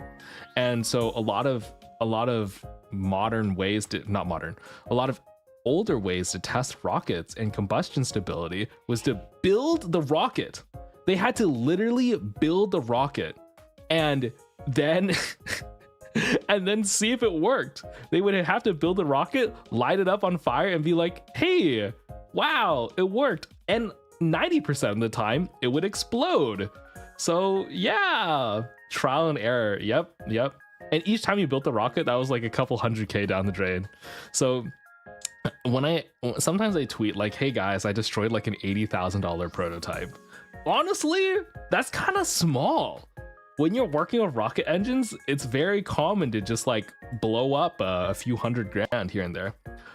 And so a lot of modern ways to, not modern, a lot of older ways to test rockets and combustion stability was to build the rocket. They had to literally build the rocket and then see if it worked. They would have to build the rocket, light it up on fire and be like, hey, wow, it worked. And 90% of the time it would explode. So yeah, trial and error. Yep. And each time you built the rocket, that was like a couple $100K down the drain. So sometimes I tweet like, hey guys, I destroyed like an $80,000 prototype. Honestly, that's kind of small. When you're working with rocket engines, it's very common to just like blow up a few $100,000 here and there.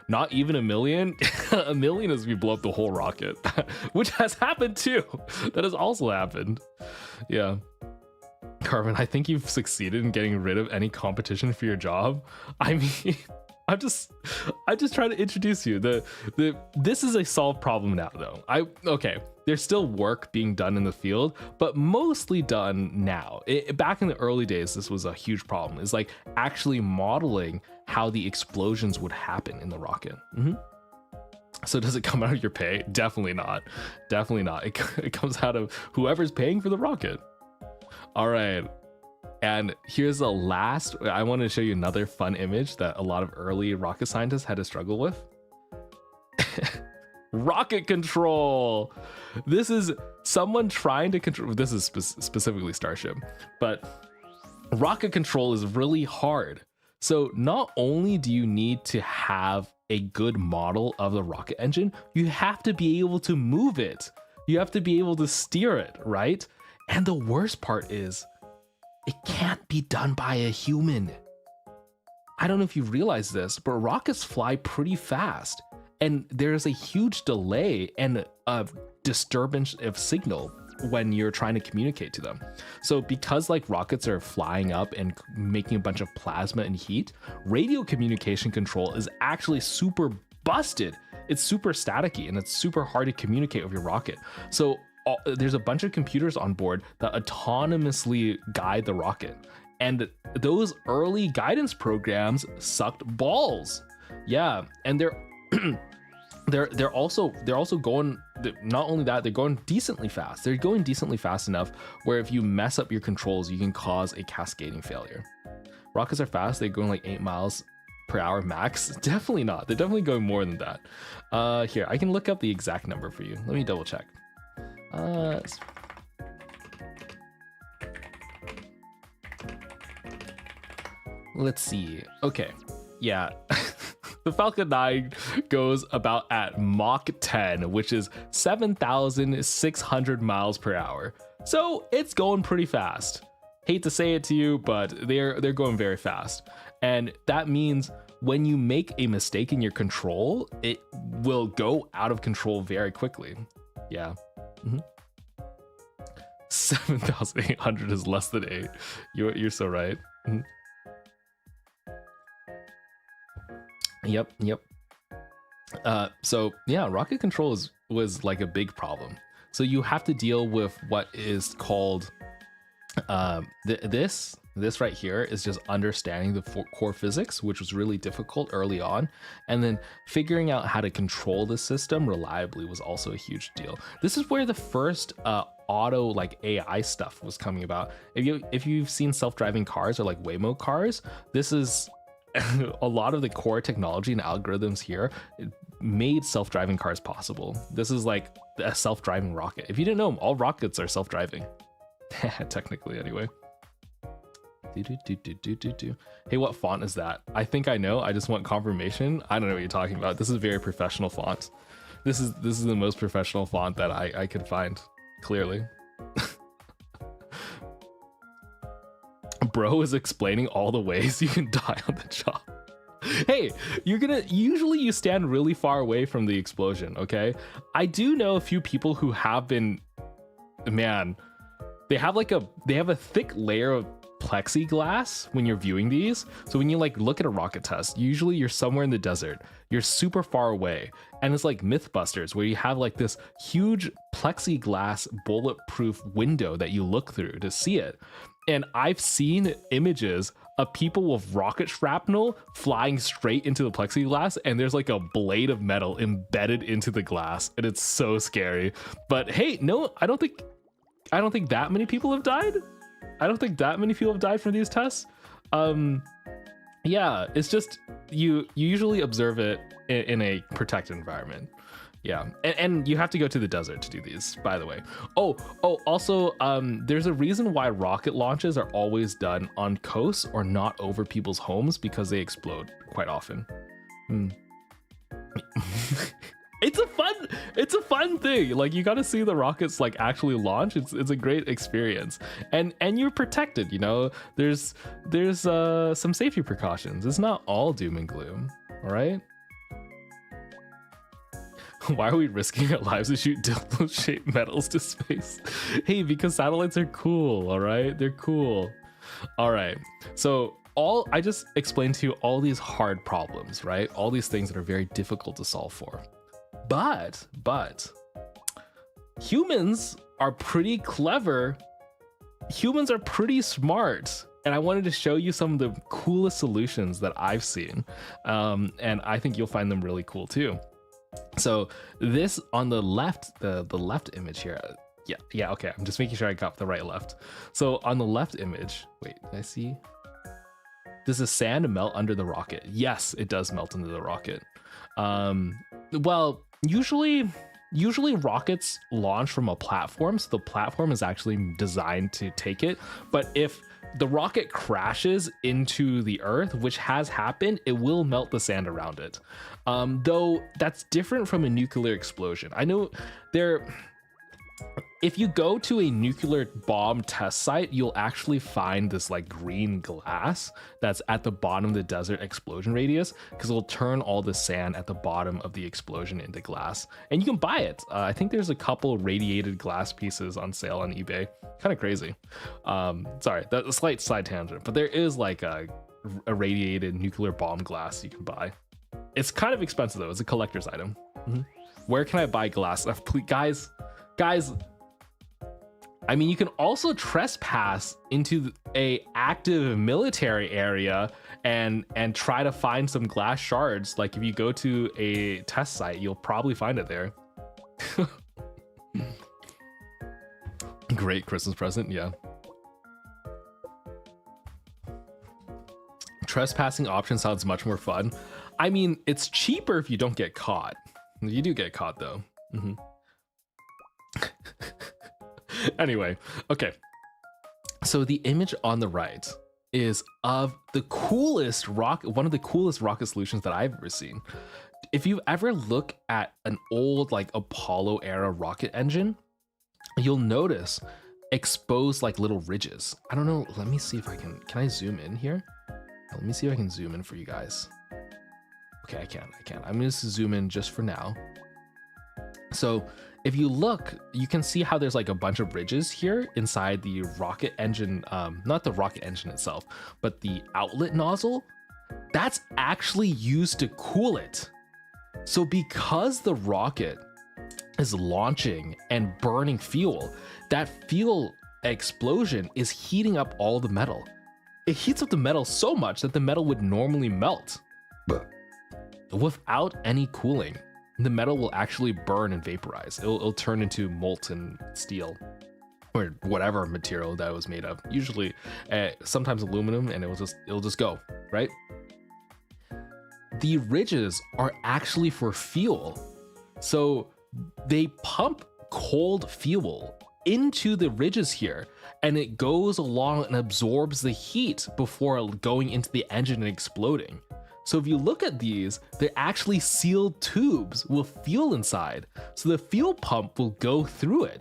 Not even $1 million. $1 million is if you blow up the whole rocket, which has happened too. That has also happened. Yeah. Carvin, I think you've succeeded in getting rid of any competition for your job. I mean, I'm just trying to introduce you. This is a solved problem now, though. Okay, there's still work being done in the field, but mostly done now. Back in the early days, this was a huge problem. It's like actually modeling how the explosions would happen in the rocket. So does it come out of your pay? Definitely not. Definitely not. It comes out of whoever's paying for the rocket. All right. And here's the last, I want to show you another fun image that a lot of early rocket scientists had to struggle with. Rocket control. This is someone trying to control, this is specifically Starship, but rocket control is really hard. So not only do you need to have a good model of the rocket engine, you have to be able to move it. You have to be able to steer it, right? And the worst part is, it can't be done by a human. I don't know if you realize this, but rockets fly pretty fast. And there's a huge delay and a disturbance of signal when you're trying to communicate to them. So because like rockets are flying up and making a bunch of plasma and heat, radio communication control is actually super busted. It's super staticky and it's super hard to communicate with your rocket. So there's a bunch of computers on board that autonomously guide the rocket. And those early guidance programs sucked balls. Yeah, and they're also going, not only that, they're going decently fast. They're going decently fast enough where if you mess up your controls, you can cause a cascading failure. Rockets are fast. They're going like 8 miles per hour max. Definitely not. They're definitely going more than that. Here, I can look up the exact number for you. Let me double check. Let's see. Okay. Yeah. The Falcon 9 goes about at Mach 10, which is 7,600 miles per hour. So it's going pretty fast. Hate to say it to you, but they're going very fast. And that means when you make a mistake in your control, it will go out of control very quickly. Yeah. 7,800 is less than 8. You're so right. Yep. So yeah, rocket control was like a big problem. So you have to deal with what is called this right here is just understanding the core physics, which was really difficult early on, and then figuring out how to control the system reliably was also a huge deal. This is where the first auto like AI stuff was coming about. If you've seen self-driving cars or like Waymo cars, this is a lot of the core technology and algorithms here made self-driving cars possible. This is like a self-driving rocket. If you didn't know, all rockets are self-driving. Technically, anyway. Hey, what font is that? I think I know. I just want confirmation. I don't know what you're talking about. This is a very professional font. This is the most professional font that I could find, clearly. Bro is explaining all the ways you can die on the job. Hey, usually you stand really far away from the explosion, okay? I do know a few people who have been, man, they have a thick layer of plexiglass when you're viewing these. So when you like look at a rocket test, usually you're somewhere in the desert, you're super far away, and it's like Mythbusters where you have like this huge plexiglass bulletproof window that you look through to see it. And I've seen images of people with rocket shrapnel flying straight into the plexiglass, and there's like a blade of metal embedded into the glass, and it's so scary. But hey, no, I don't think that many people have died. I don't think that many people have died from these tests. Yeah, it's just you usually observe it in a protected environment. Yeah, and you have to go to the desert to do these, by the way. Also, there's a reason why rocket launches are always done on coasts or not over people's homes, because they explode quite often. It's a fun thing. Like, you got to see the rockets like actually launch. It's a great experience, and you're protected. You know, there's some safety precautions. It's not all doom and gloom. All right. Why are we risking our lives to shoot dildo-shaped metals to space? Hey, because satellites are cool, all right? They're cool. All right. So I just explained to you all these hard problems, right? All these things that are very difficult to solve for. But humans are pretty clever. Humans are pretty smart. And I wanted to show you some of the coolest solutions that I've seen. And I think you'll find them really cool too. So this on the left, the left image here. Yeah, okay. I'm just making sure I got the right left. So on the left image, wait, did I see? Does the sand melt under the rocket? Yes, it does melt under the rocket. Well, usually rockets launch from a platform, so the platform is actually designed to take it. But if the rocket crashes into the earth, which has happened, it will melt the sand around it. Though that's different from a nuclear explosion. I know If you go to a nuclear bomb test site, you'll actually find this like green glass that's at the bottom of the desert explosion radius, because it'll turn all the sand at the bottom of the explosion into glass, and you can buy it. I think there's a couple radiated glass pieces on sale on eBay. Kind of crazy. Sorry, that's a slight side tangent, but there is like a radiated nuclear bomb glass you can buy. It's kind of expensive though. It's a collector's item. Where can I buy glass? Please, guys. I mean, you can also trespass into a active military area and try to find some glass shards. Like if you go to a test site, you'll probably find it there. Great Christmas present, yeah. Trespassing option sounds much more fun. I mean, it's cheaper if you don't get caught. You do get caught though. Anyway, okay. So the image on the right is of the coolest one of the coolest rocket solutions that I've ever seen. If you ever look at an old like Apollo era rocket engine, you'll notice exposed like little ridges. I don't know. Let me see if I can I zoom in here? Let me see if I can zoom in for you guys. Okay, I can. I'm gonna zoom in just for now. So if you look, you can see how there's like a bunch of ridges here inside the rocket engine, not the rocket engine itself, but the outlet nozzle. That's actually used to cool it. So because the rocket is launching and burning fuel, that fuel explosion is heating up all the metal. It heats up the metal so much that the metal would normally melt. Without any cooling, the metal will actually burn and vaporize. It'll turn into molten steel or whatever material that it was made of. Usually, sometimes aluminum, and it'll just go, right? The ridges are actually for fuel. So they pump cold fuel into the ridges here, and it goes along and absorbs the heat before going into the engine and exploding. So if you look at these, they're actually sealed tubes with fuel inside. So the fuel pump will go through it.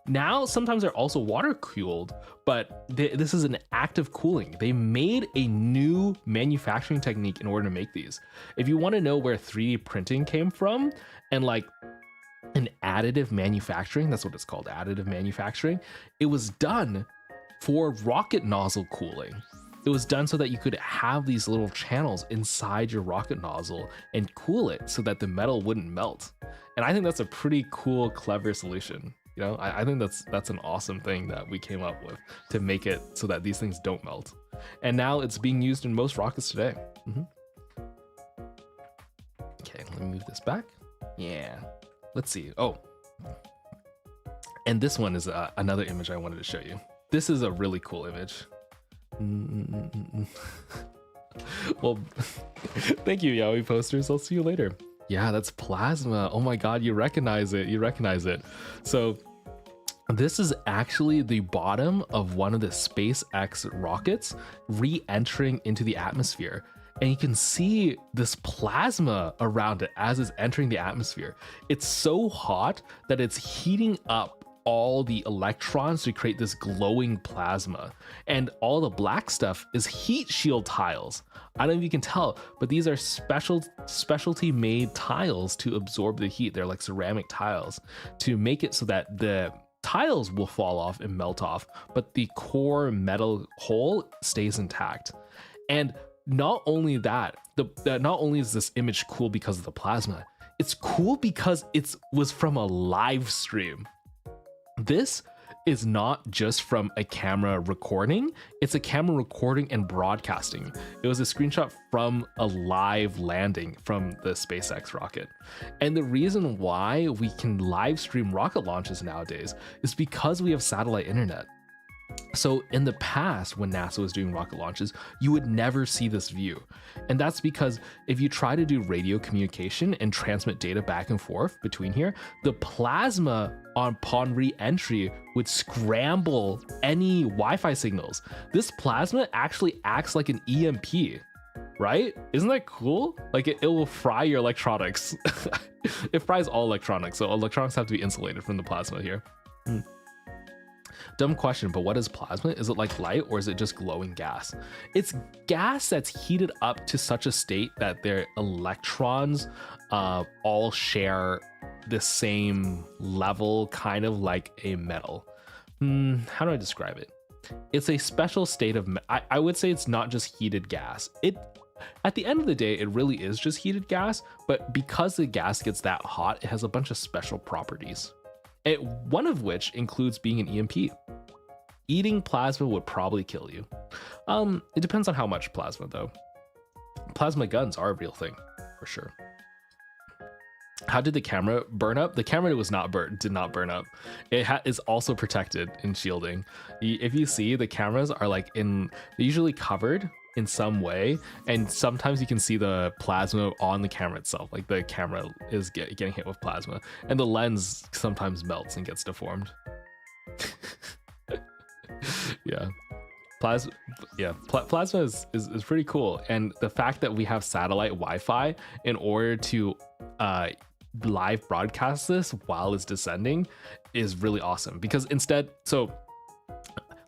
Now, sometimes they're also water cooled, but this is an active cooling. They made a new manufacturing technique in order to make these. If you want to know where 3D printing came from and like an additive manufacturing, that's what it's called, additive manufacturing, it was done for rocket nozzle cooling. It was done so that you could have these little channels inside your rocket nozzle and cool it so that the metal wouldn't melt. And I think that's a pretty cool, clever solution. You know, I think that's an awesome thing that we came up with to make it so that these things don't melt. And now it's being used in most rockets today. Okay, let me move this back. Yeah, let's see. Oh, and this one is another image I wanted to show you. This is a really cool image. Well, thank you, Yaoi Posters. I'll see you later. Yeah, that's plasma. Oh my god, you recognize it. So this is actually the bottom of one of the SpaceX rockets re-entering into the atmosphere. And you can see this plasma around it as it's entering the atmosphere. It's so hot that it's heating up all the electrons to create this glowing plasma, and all the black stuff is heat shield tiles. I don't know if you can tell, but these are specialty made tiles to absorb the heat. They're like ceramic tiles to make it so that the tiles will fall off and melt off, but the core metal hull stays intact. And not only that, not only is this image cool because of the plasma, it's cool because it was from a live stream. This is not just from a camera recording, it's a camera recording and broadcasting. It was a screenshot from a live landing from the SpaceX rocket. And the reason why we can live stream rocket launches nowadays is because we have satellite internet. So in the past, when NASA was doing rocket launches, you would never see this view. And that's because if you try to do radio communication and transmit data back and forth between here, the plasma upon re-entry would scramble any Wi-Fi signals. This plasma actually acts like an EMP, right? Isn't that cool? Like it will fry your electronics. It fries all electronics, so electronics have to be insulated from the plasma here. Dumb question, but what is plasma? Is it like light or is it just glowing gas? It's gas that's heated up to such a state that their electrons all share the same level, kind of like a metal. How do I describe it? It's a special state of, I would say it's not just heated gas. At the end of the day, it really is just heated gas, but because the gas gets that hot, it has a bunch of special properties. One of which includes being an EMP. Eating plasma would probably kill you. It depends on how much plasma, though. Plasma guns are a real thing, for sure. How did the camera burn up? The camera did not burn up. It is also protected in shielding. If you see, the cameras are they're usually covered in some way, and sometimes you can see the plasma on the camera itself, like the camera is getting hit with plasma, and the lens sometimes melts and gets deformed. Yeah, plasma is pretty cool, and the fact that we have satellite Wi-Fi in order to live broadcast this while it's descending is really awesome, because so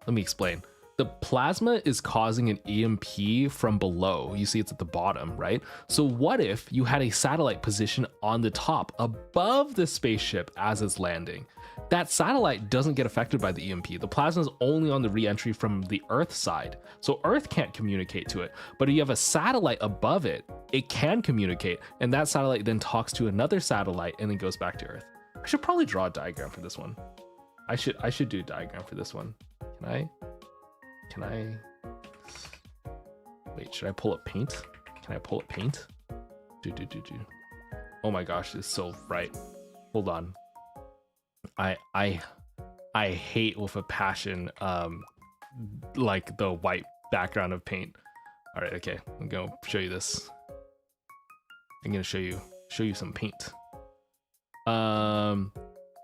let me explain. The plasma is causing an EMP from below. You see it's at the bottom, right? So what if you had a satellite position on the top above the spaceship as it's landing? That satellite doesn't get affected by the EMP. The plasma is only on the re-entry from the Earth side. So Earth can't communicate to it. But if you have a satellite above it, it can communicate. And that satellite then talks to another satellite and then goes back to Earth. I should probably draw a diagram for this one. I should do a diagram for this one. Can I? Wait, should I pull up paint? Can I pull up paint? Oh my gosh, it's so bright. Hold on. I hate with a passion like the white background of paint. All right, okay, I'm gonna show you this. I'm gonna show you some paint.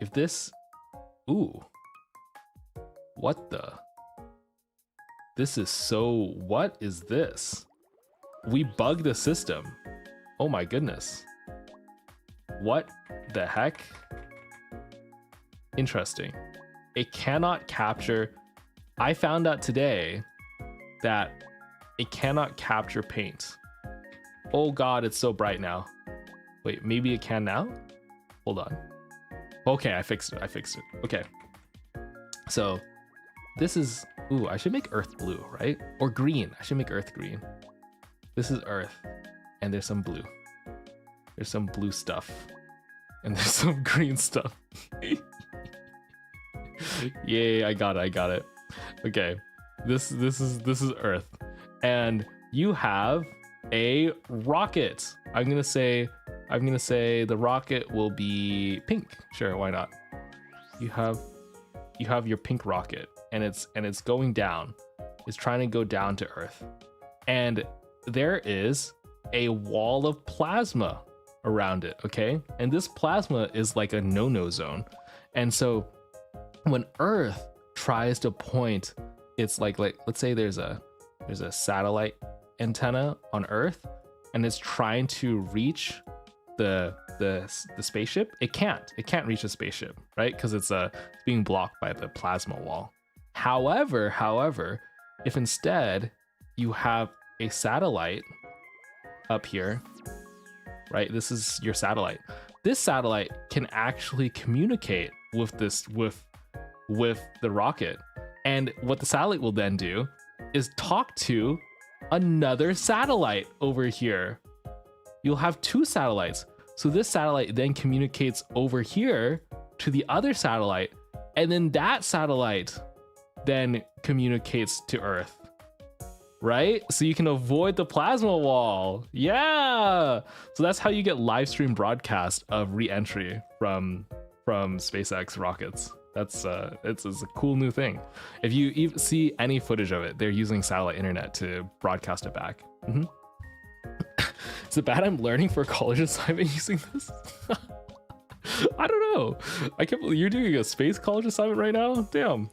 If this, ooh, what the? This is so, what is this? We bugged the system. Oh my goodness. What the heck? Interesting. It cannot capture, I found out today that it cannot capture paint. Oh God, it's so bright now. Wait, maybe it can now? Hold on. Okay, I fixed it. Okay. So this is, ooh, I should make Earth blue, right? Or green. I should make Earth green. This is Earth, and there's some blue. There's some blue stuff, and there's some green stuff. Yay, I got it. Okay, this is Earth, and you have a rocket. I'm gonna say the rocket will be pink. Sure, why not? You have your pink rocket, and it's going down. It's trying to go down to Earth, and there is a wall of plasma around it. Okay, and this plasma is like a no-no zone, and so when Earth tries to point, it's like let's say there's a satellite antenna on Earth, and it's trying to reach the spaceship. It can't reach the spaceship, right? Because it's being blocked by the plasma wall. However, if instead you have a satellite up here, right? This is your satellite. This satellite can actually communicate with the rocket. And what the satellite will then do is talk to another satellite over here. You'll have two satellites. So this satellite then communicates over here to the other satellite, and then that satellite then communicates to Earth, right? So you can avoid the plasma wall. Yeah. So that's how you get live stream broadcast of re-entry from SpaceX rockets. It's a cool new thing. If you even see any footage of it, they're using satellite internet to broadcast it back. Is it bad I'm learning for a college assignment using this? I don't know. I can't believe you're doing a space college assignment right now. Damn.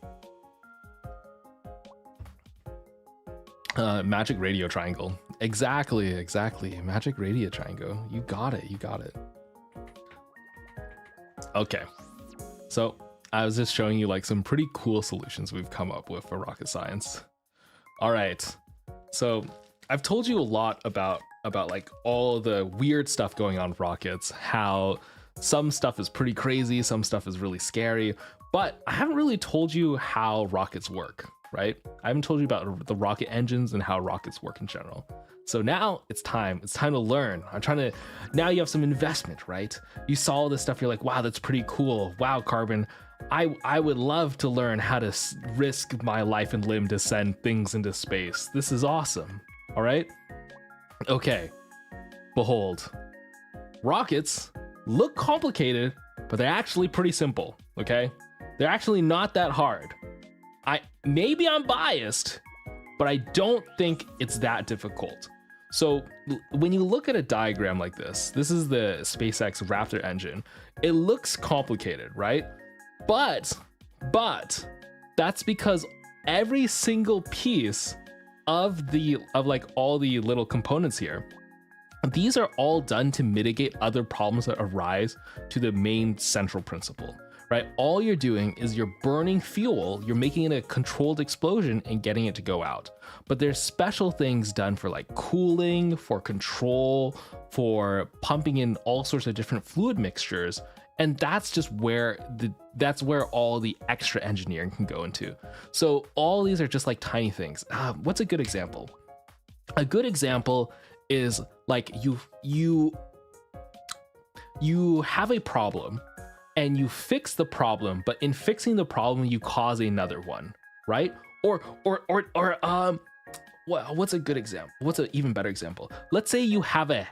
Magic radio triangle. Exactly. Magic radio triangle. You got it. Okay. So I was just showing you like some pretty cool solutions we've come up with for rocket science. All right, so I've told you a lot about like all the weird stuff going on with rockets, how some stuff is pretty crazy, some stuff is really scary, but I haven't really told you how rockets work, right? I haven't told you about the rocket engines and how rockets work in general. So now it's time to learn. Now you have some investment, right? You saw all this stuff, you're like, wow, that's pretty cool. Wow, Carbon, I would love to learn how to risk my life and limb to send things into space. This is awesome, all right? Okay, behold, rockets look complicated, but they're actually pretty simple, okay? They're actually not that hard. Maybe I'm biased, but I don't think it's that difficult. So when you look at a diagram like this is the SpaceX Raptor engine. It looks complicated, right? But that's because every single piece of like all the little components here, these are all done to mitigate other problems that arise to the main central principle, right? All you're doing is you're burning fuel, you're making it a controlled explosion and getting it to go out. But there's special things done for like cooling, for control, for pumping in all sorts of different fluid mixtures. And that's just where all the extra engineering can go into. So all these are just like tiny things. What's a good example? A good example is like you have a problem and you fix the problem, but in fixing the problem you cause another one, right? Or what's a good example? What's an even better example? Let's say you have a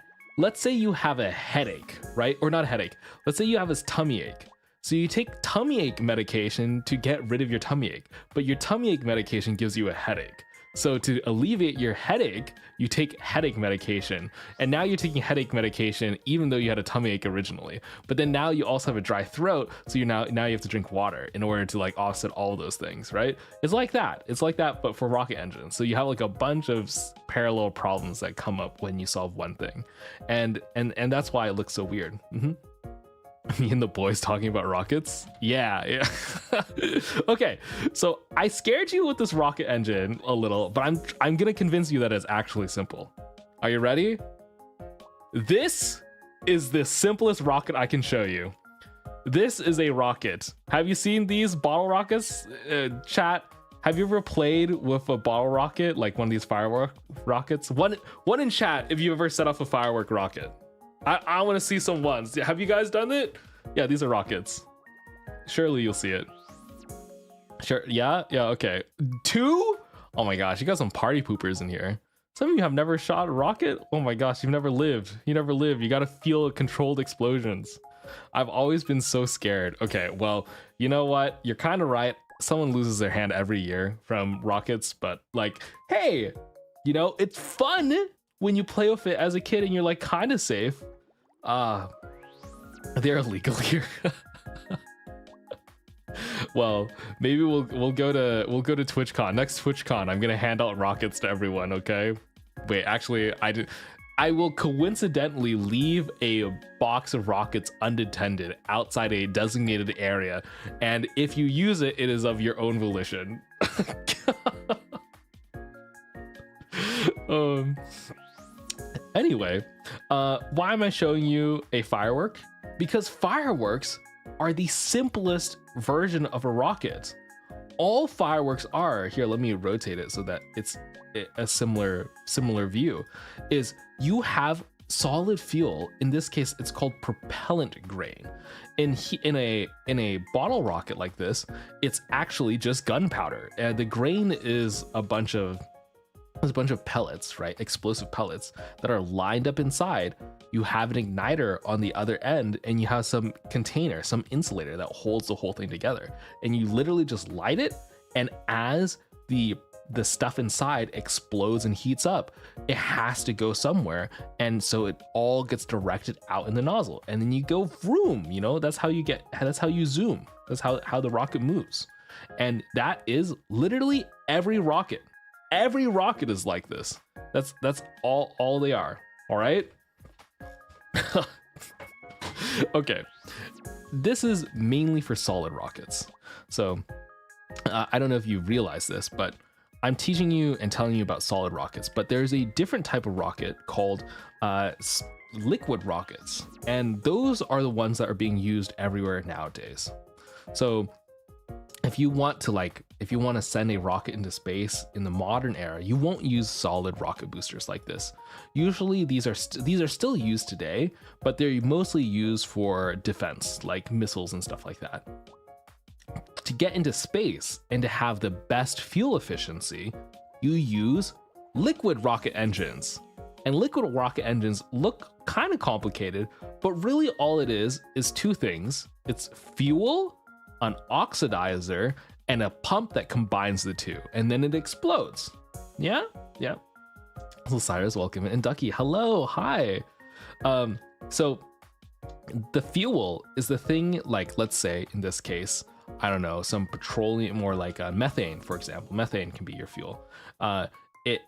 headache, right? Or not a headache. Let's say you have this tummy ache. So you take tummy ache medication to get rid of your tummy ache, but your tummy ache medication gives you a headache. So to alleviate your headache, you take headache medication, and now you're taking headache medication even though you had a tummy ache originally. But then now you also have a dry throat, so now you have to drink water in order to like offset all of those things, right? It's like that, but for rocket engines. So you have like a bunch of parallel problems that come up when you solve one thing, and that's why it looks so weird. Me and the boys talking about rockets. Yeah. Okay, so I scared you with this rocket engine a little, but I'm gonna convince you that it's actually simple. Are you ready? This is the simplest rocket I can show you. This is a rocket. Have you seen these bottle rockets, chat? Have you ever played with a bottle rocket, like one of these firework rockets? One in chat if you ever set off a firework rocket. I want to see some ones. Have you guys done it? Yeah, these are rockets. Surely you'll see it. Sure. Yeah. Okay. 2? Oh my gosh, you got some party poopers in here. Some of you have never shot a rocket. Oh my gosh, you've never lived. You got to feel controlled explosions. I've always been so scared. Okay, well, you know what? You're kind of right. Someone loses their hand every year from rockets, but like, hey, it's fun when you play with it as a kid and you're like kind of safe. They're illegal here. Well, maybe we'll go to TwitchCon. Next TwitchCon, I'm gonna hand out rockets to everyone. Okay. Wait, actually, I will coincidentally leave a box of rockets unattended outside a designated area, and if you use it, it is of your own volition. Anyway, why am I showing you a firework? Because fireworks are the simplest version of a rocket. All fireworks are, here, let me rotate it so that it's a similar view, is you have solid fuel. In this case, it's called propellant grain. In a bottle rocket like this, it's actually just gunpowder. And the grain is a bunch of pellets, right? Explosive pellets that are lined up inside. You have an igniter on the other end, and you have some container, some insulator that holds the whole thing together. And you literally just light it, and as the stuff inside explodes and heats up, it has to go somewhere, and so it all gets directed out in the nozzle, and then you go vroom. That's how you zoom. That's how the rocket moves. And that is literally every rocket. Every rocket is like this. That's all they are. All right. Okay. this is mainly for solid rockets. So I don't know if you realize this, but I'm teaching you and telling you about solid rockets, but there's a different type of rocket called liquid rockets. And those are the ones that are being used everywhere nowadays. So if you want to send a rocket into space in the modern era, you won't use solid rocket boosters like this. Usually these are still used today, but they're mostly used for defense, like missiles and stuff like that. To get into space and to have the best fuel efficiency, you use liquid rocket engines. And liquid rocket engines look kind of complicated, but really all it is two things. It's fuel, an oxidizer, and a pump that combines the two, and then it explodes. Yeah. So Cyrus, welcome, and Ducky, hello, hi. So the fuel is the thing, like, let's say in this case, I don't know, some petroleum or like methane, for example. Methane can be your fuel. It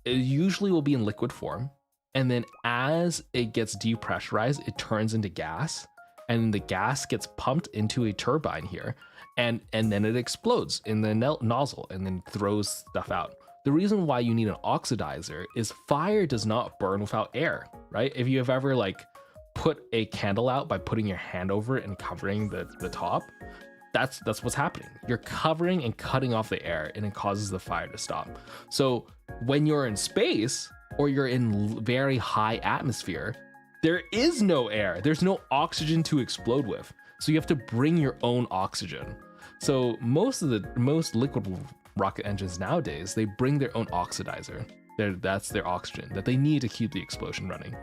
usually will be in liquid form, and then as it gets depressurized, it turns into gas, and the gas gets pumped into a turbine here, and then it explodes in the nozzle and then throws stuff out. The reason why you need an oxidizer is fire does not burn without air, right? If you have ever like put a candle out by putting your hand over it and covering the top, that's what's happening. You're covering and cutting off the air, and it causes the fire to stop. So when you're in space or you're in very high atmosphere, there is no air. There's no oxygen to explode with. So you have to bring your own oxygen. So most liquid rocket engines nowadays, they bring their own oxidizer. That's their oxygen that they need to keep the explosion running.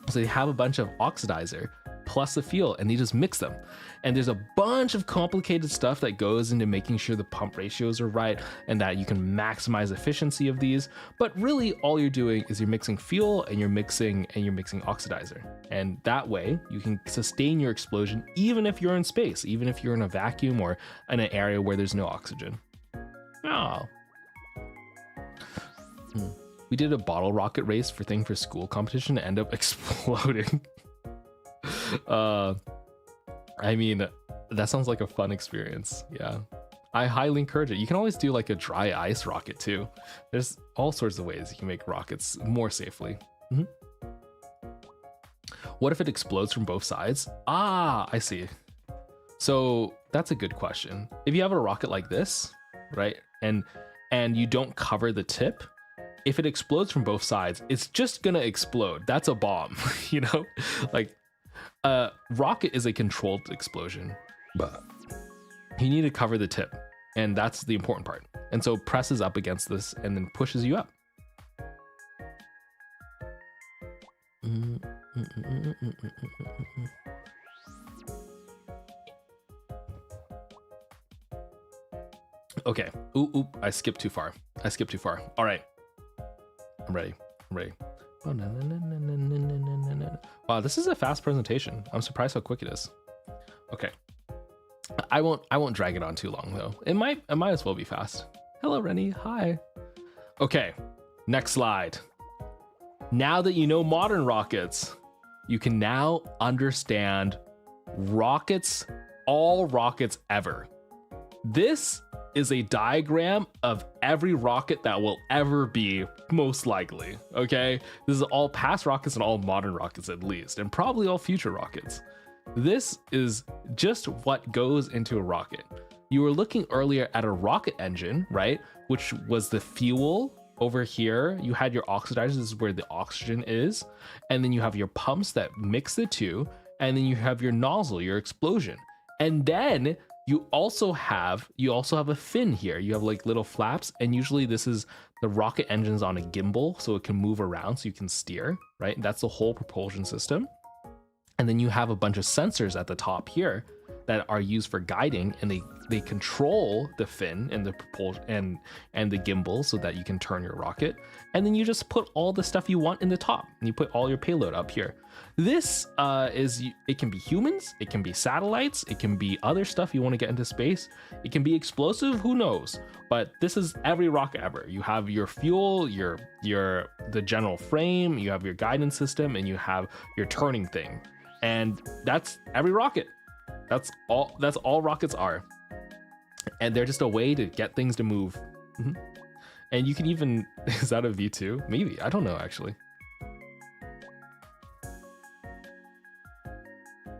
So they have a bunch of oxidizer plus the fuel, and they just mix them. And there's a bunch of complicated stuff that goes into making sure the pump ratios are right and that you can maximize efficiency of these. But really all you're doing is you're mixing fuel and you're mixing oxidizer. And that way you can sustain your explosion even if you're in space, even if you're in a vacuum or in an area where there's no oxygen. Oh. We did a bottle rocket race for school competition and ended up exploding. I mean, that sounds like a fun experience. Yeah, I highly encourage it. You can always do like a dry ice rocket too. There's all sorts of ways you can make rockets more safely. What if it explodes from both sides? Ah, I see. So that's a good question. If you have a rocket like this, right, and you don't cover the tip, if it explodes from both sides, it's just gonna explode. That's a bomb, you know? Like, rocket is a controlled explosion, but you need to cover the tip, and that's the important part. And so presses up against this and then pushes you up. Okay. Ooh, I skipped too far. All right. I'm ready. Oh, no. Wow, this is a fast presentation. I'm surprised how quick it is. Okay. I won't drag it on too long though. It might as well be fast. Hello, Rennie. Hi. Okay. Next slide. Now that you know modern rockets, you can now understand rockets, all rockets ever. This is a diagram of every rocket that will ever be, most likely, okay? This is all past rockets and all modern rockets at least, and probably all future rockets. This is just what goes into a rocket. You were looking earlier at a rocket engine, right? Which was the fuel over here. You had your oxidizers, this is where the oxygen is, and then you have your pumps that mix the two, and then you have your nozzle, your explosion. And then you also have a fin here. You have like little flaps, and usually this is the rocket engine's on a gimbal, so it can move around, so you can steer, right? That's the whole propulsion system. And then you have a bunch of sensors at the top here that are used for guiding, and they control the fin and the propulsion and the gimbal so that you can turn your rocket. And then you just put all the stuff you want in the top, and you put all your payload up here. This it can be humans, it can be satellites, it can be other stuff you want to get into space, it can be explosive, who knows? But this is every rocket ever. You have your fuel, the general frame, you have your guidance system, and you have your turning thing. And that's every rocket. That's all rockets are. And they're just a way to get things to move. Mhm. And you can even, is that a V2? Maybe, I don't know actually.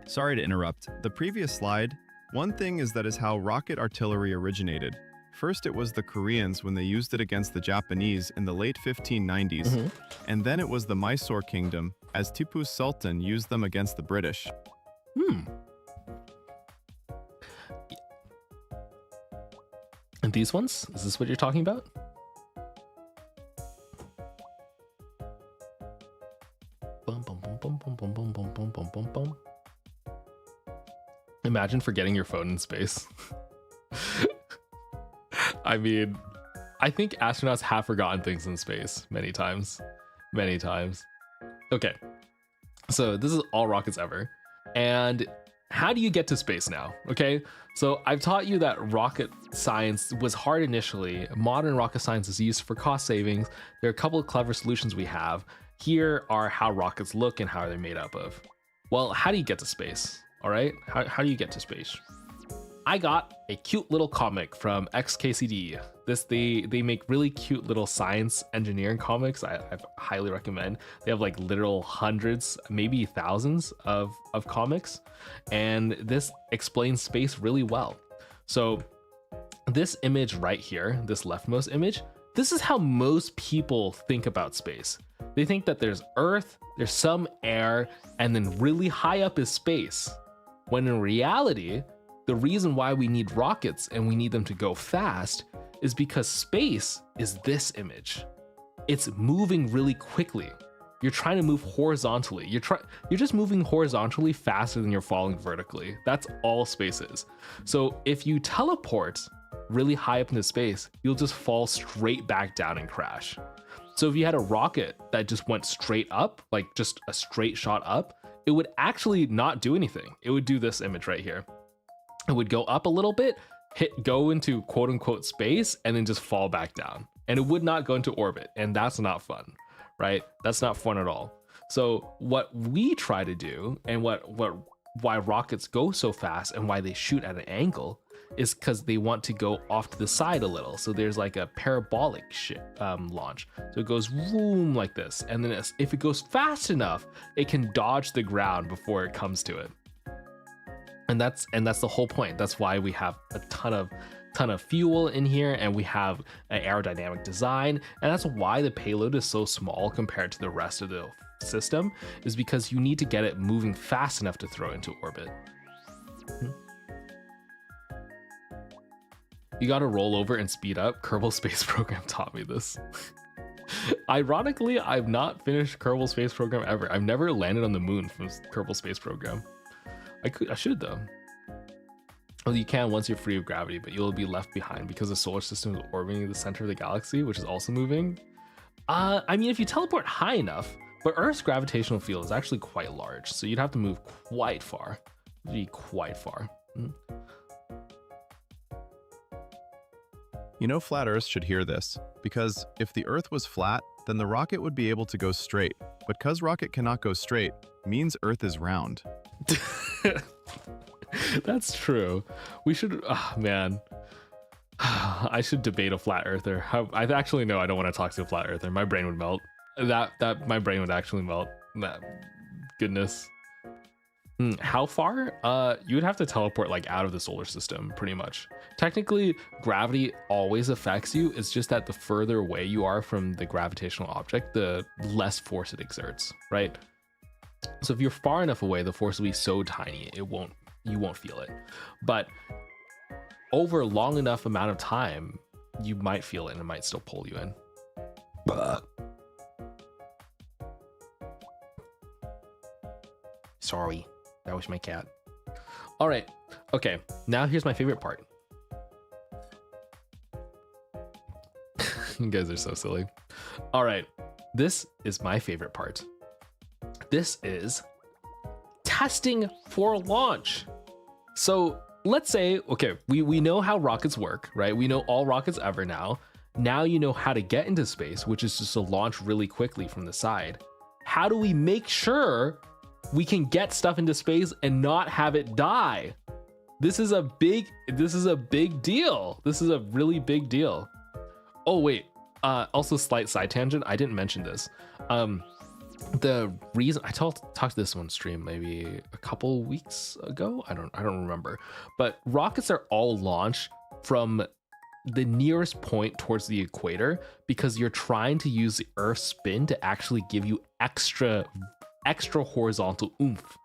Sorry to interrupt. The previous slide, one thing is that is how rocket artillery originated. First, it was the Koreans when they used it against the Japanese in the late 1590s, Mhm. and then it was the Mysore Kingdom as Tipu Sultan used them against the British. And these ones? Is this what you're talking about? Bum, bum, bum, bum, bum, bum, bum, bum, bum, bum, bum, bum. Imagine forgetting your phone in space. I mean, I think astronauts have forgotten things in space many times. Many times. Okay. So this is all rockets ever. And how do you get to space now? Okay. So I've taught you that rocket science was hard initially. Modern rocket science is used for cost savings. There are a couple of clever solutions we have. Here are how rockets look and how they're made up of. Well, how do you get to space? All right. How do you get to space? I got a cute little comic from XKCD. They make really cute little science engineering comics. I highly recommend. They have like literal hundreds, maybe thousands of comics, and this explains space really well. So this image right here, this leftmost image, this is how most people think about space. They think that there's Earth, there's some air, and then really high up is space. When in reality, the reason why we need rockets and we need them to go fast is because space is this image. It's moving really quickly. You're trying to move horizontally. You're just moving horizontally faster than you're falling vertically. That's all space is. So if you teleport really high up into space, you'll just fall straight back down and crash. So if you had a rocket that just went straight up, like just a straight shot up, it would actually not do anything. It would do this image right here. It would go up a little bit, go into quote unquote space, and then just fall back down. And it would not go into orbit. And that's not fun, right? That's not fun at all. So what we try to do, and why rockets go so fast and why they shoot at an angle, is because they want to go off to the side a little. So there's like a parabolic launch. So it goes boom like this. And then if it goes fast enough, it can dodge the ground before it comes to it. And that's the whole point. That's why we have a ton of fuel in here, and we have an aerodynamic design. And that's why the payload is so small compared to the rest of the system, is because you need to get it moving fast enough to throw into orbit. You gotta roll over and speed up. Kerbal Space Program taught me this. Ironically, I've not finished Kerbal Space Program ever. I've never landed on the moon from Kerbal Space Program. I should though. Well, you can once you're free of gravity, but you'll be left behind because the solar system is orbiting the center of the galaxy, which is also moving. I mean, if you teleport high enough, but Earth's gravitational field is actually quite large, so you'd have to move quite far. It'd be quite far. You know, flat Earth should hear this, because if the Earth was flat, then the rocket would be able to go straight. But because rocket cannot go straight, means Earth is round. That's true. We should, man. I should debate a flat earther. I actually know I don't want to talk to a flat earther. My brain would melt. My brain would actually melt. Goodness. How far? You would have to teleport like out of the solar system, pretty much. Technically, gravity always affects you. It's just that the further away you are from the gravitational object, the less force it exerts, right? So if you're far enough away, the force will be so tiny you won't feel it. But over a long enough amount of time, you might feel it and it might still pull you in. Sorry, that was my cat. All right, okay, now here's my favorite part. You guys are so silly. All right, this is my favorite part. This is testing for launch. So let's say, okay, we know how rockets work, right? We know all rockets ever now. Now you know how to get into space, which is just to launch really quickly from the side. How do we make sure we can get stuff into space and not have it die? This is a big deal. This is a really big deal. Oh wait, also slight side tangent. I didn't mention this. The reason I talked this one stream maybe a couple weeks ago. I don't remember. But rockets are all launched from the nearest point towards the equator because you're trying to use the Earth's spin to actually give you extra horizontal oomph.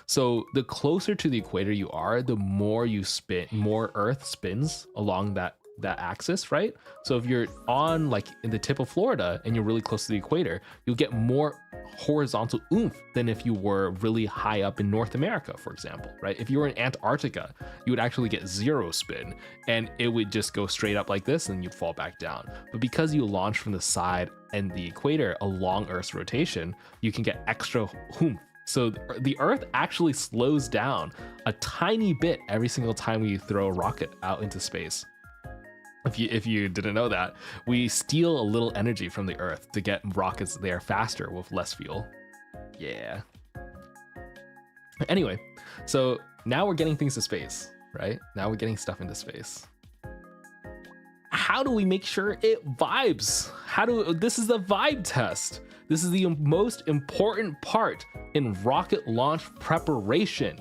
So the closer to the equator you are, the more you spin, more Earth spins along that axis, right? So if you're on like in the tip of Florida and you're really close to the equator, you'll get more horizontal oomph than if you were really high up in North America, for example, right? If you were in Antarctica, you would actually get zero spin and it would just go straight up like this and you'd fall back down. But because you launch from the side and the equator along Earth's rotation, you can get extra oomph. So the Earth actually slows down a tiny bit every single time you throw a rocket out into space. If you didn't know that, we steal a little energy from the Earth to get rockets there faster with less fuel. Yeah. Anyway, so now we're getting things to space, right? Now we're getting stuff into space. How do we make sure it vibes? This is the vibe test. This is the most important part in rocket launch preparation.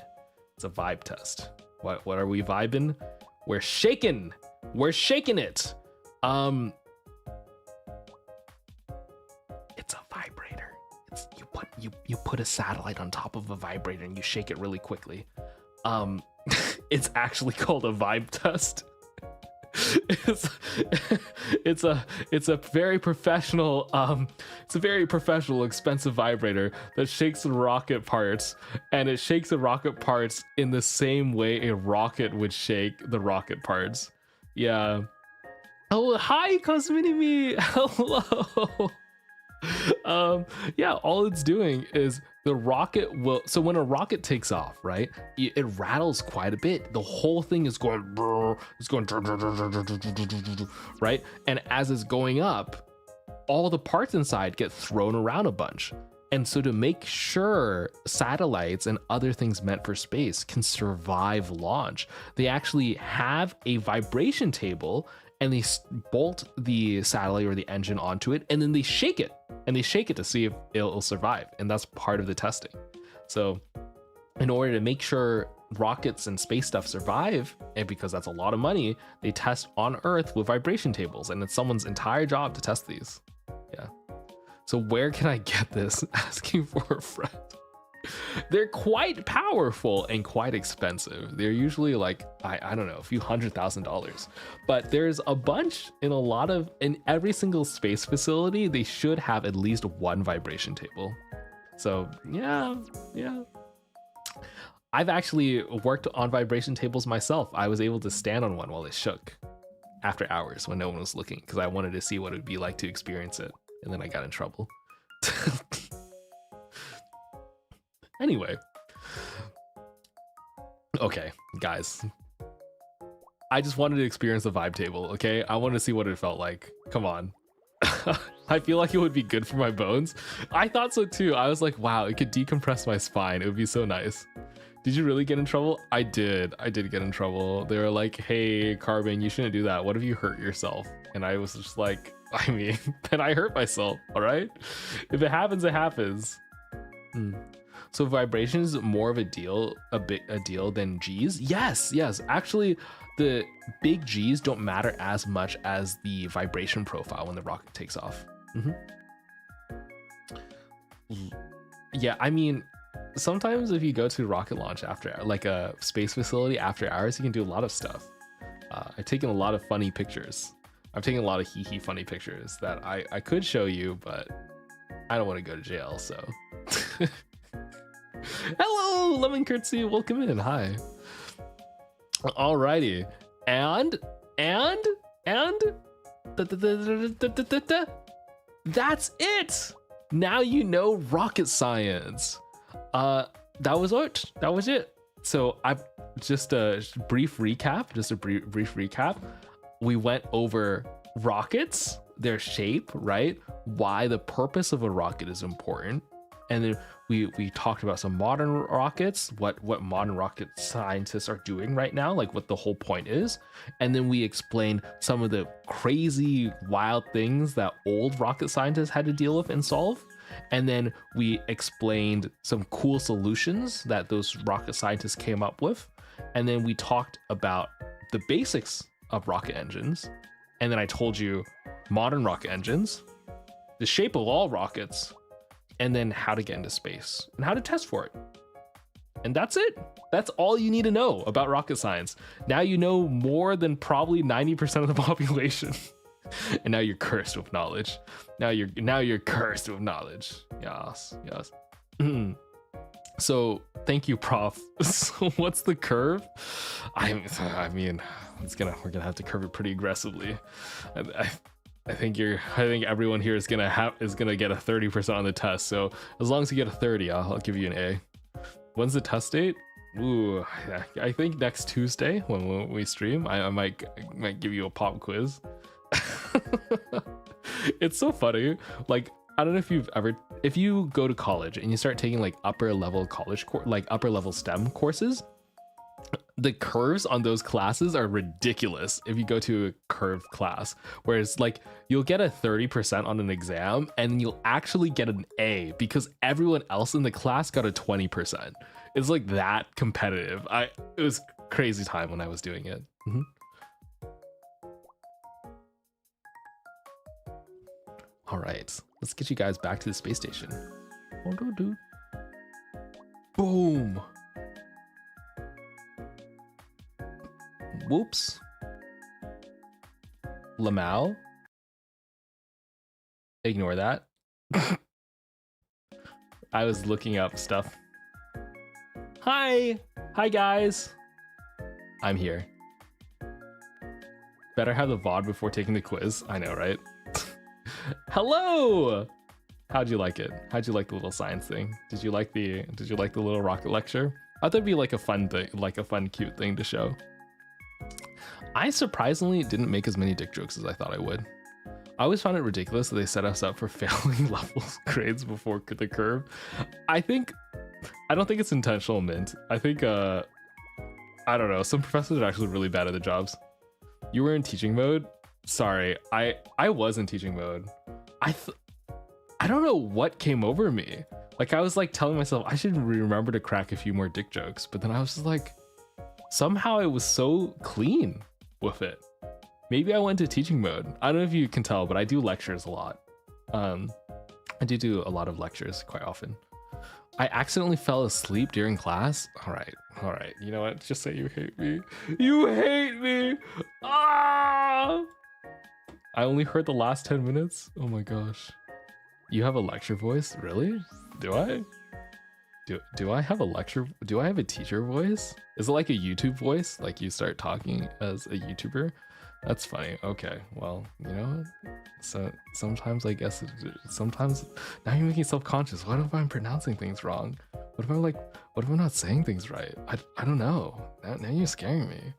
It's a vibe test. What are we vibing? We're shaking. We're shaking it. It's a vibrator. You put a satellite on top of a vibrator and you shake it really quickly. It's actually called a vibe test. It's a very professional expensive vibrator that shakes the rocket parts, and it shakes the rocket parts in the same way a rocket would shake the rocket parts. Yeah. Oh, hi, Cosminimi. Hello. Yeah, all it's doing is the rocket will, so when a rocket takes off, right, it rattles quite a bit. The whole thing is going, right? And as it's going up, all the parts inside get thrown around a bunch. And so to make sure satellites and other things meant for space can survive launch, they actually have a vibration table and they bolt the satellite or the engine onto it, and then they shake it. And they shake it to see if it'll survive. And that's part of the testing. So in order to make sure rockets and space stuff survive, and because that's a lot of money, they test on Earth with vibration tables. And it's someone's entire job to test these. Yeah. So where can I get this? Asking for a friend. They're quite powerful and quite expensive. They're usually like, I don't know, a few $100,000. But there's a bunch in every single space facility, they should have at least one vibration table. So yeah. I've actually worked on vibration tables myself. I was able to stand on one while it shook after hours when no one was looking because I wanted to see what it would be like to experience it. And then I got in trouble. Anyway. Okay, guys. I just wanted to experience the vibe table, okay? I wanted to see what it felt like. Come on. I feel like it would be good for my bones. I thought so too. I was like, wow, it could decompress my spine. It would be so nice. Did you really get in trouble? I did get in trouble. They were like, hey, Carbon, you shouldn't do that. What if you hurt yourself? And I was just like, I mean, then I hurt myself, all right? If it happens, it happens. So vibration is more of a deal than G's? Yes. Actually, the big G's don't matter as much as the vibration profile when the rocket takes off. Yeah, I mean, sometimes if you go to rocket launch after, like a space facility after hours, you can do a lot of stuff. I've taken a lot of funny pictures. I've taken a lot of hee funny pictures that I could show you, but I don't want to go to jail, so. Hello, Lemon Curtsy, welcome in, hi. Alrighty, and that's it. Now you know rocket science. That was it. So I've just a brief recap. We went over rockets, their shape, right? Why the purpose of a rocket is important, and then we talked about some modern rockets, what modern rocket scientists are doing right now, like what the whole point is, and then we explained some of the crazy wild things that old rocket scientists had to deal with and solve. And then we explained some cool solutions that those rocket scientists came up with. And then we talked about the basics of rocket engines. And then I told you modern rocket engines, the shape of all rockets, and then how to get into space and how to test for it. And that's it. That's all you need to know about rocket science. Now you know more than probably 90% of the population. And now you're cursed with knowledge. Now you're cursed with knowledge. Yes. So thank you, Prof. So what's the curve? I mean, we're gonna have to curve it pretty aggressively. I think everyone here is gonna get a 30% on the test. So as long as you get a 30, I'll give you an A. When's the test date? Ooh, I think next Tuesday when we stream. I might give you a pop quiz. It's so funny. Like, I don't know if you go to college and you start taking like upper level upper level STEM courses, the curves on those classes are ridiculous if you go to a curved class, whereas like you'll get a 30% on an exam and you'll actually get an A because everyone else in the class got a 20%. It's like that competitive. It was crazy time when I was doing it. Mm-hmm. All right, let's get you guys back to the space station. Boom. Whoops. Lamau. Ignore that. I was looking up stuff. Hi guys. I'm here. Better have the VOD before taking the quiz. I know, right? Hello. How'd you like it? How'd you like the little science thing? Did you like the little rocket lecture? I thought that'd be like a fun thing, like a fun, cute thing to show. I surprisingly didn't make as many dick jokes as I thought I would. I always found it ridiculous that they set us up for failing levels grades before the curve. I don't think it's intentional, Mint. I think I don't know. Some professors are actually really bad at their jobs. You were in teaching mode. Sorry, I was in teaching mode. I don't know what came over me. Like I was like telling myself I should remember to crack a few more dick jokes, but then I was just like, somehow it was so clean with it. Maybe I went to teaching mode. I don't know if you can tell, but I do lectures a lot. I do a lot of lectures quite often. I accidentally fell asleep during class. All right. You know what? Just say you hate me. You hate me. Ah! I only heard the last 10 minutes. Oh my gosh. You have a lecture voice? Really? Do I? Do I have a lecture? Do I have a teacher voice? Is it like a YouTube voice? Like you start talking as a YouTuber? That's funny. Okay, well, you know, so sometimes I guess sometimes now you're making self-conscious. What if I'm pronouncing things wrong? What if I'm not saying things right? I don't know. Now you're scaring me.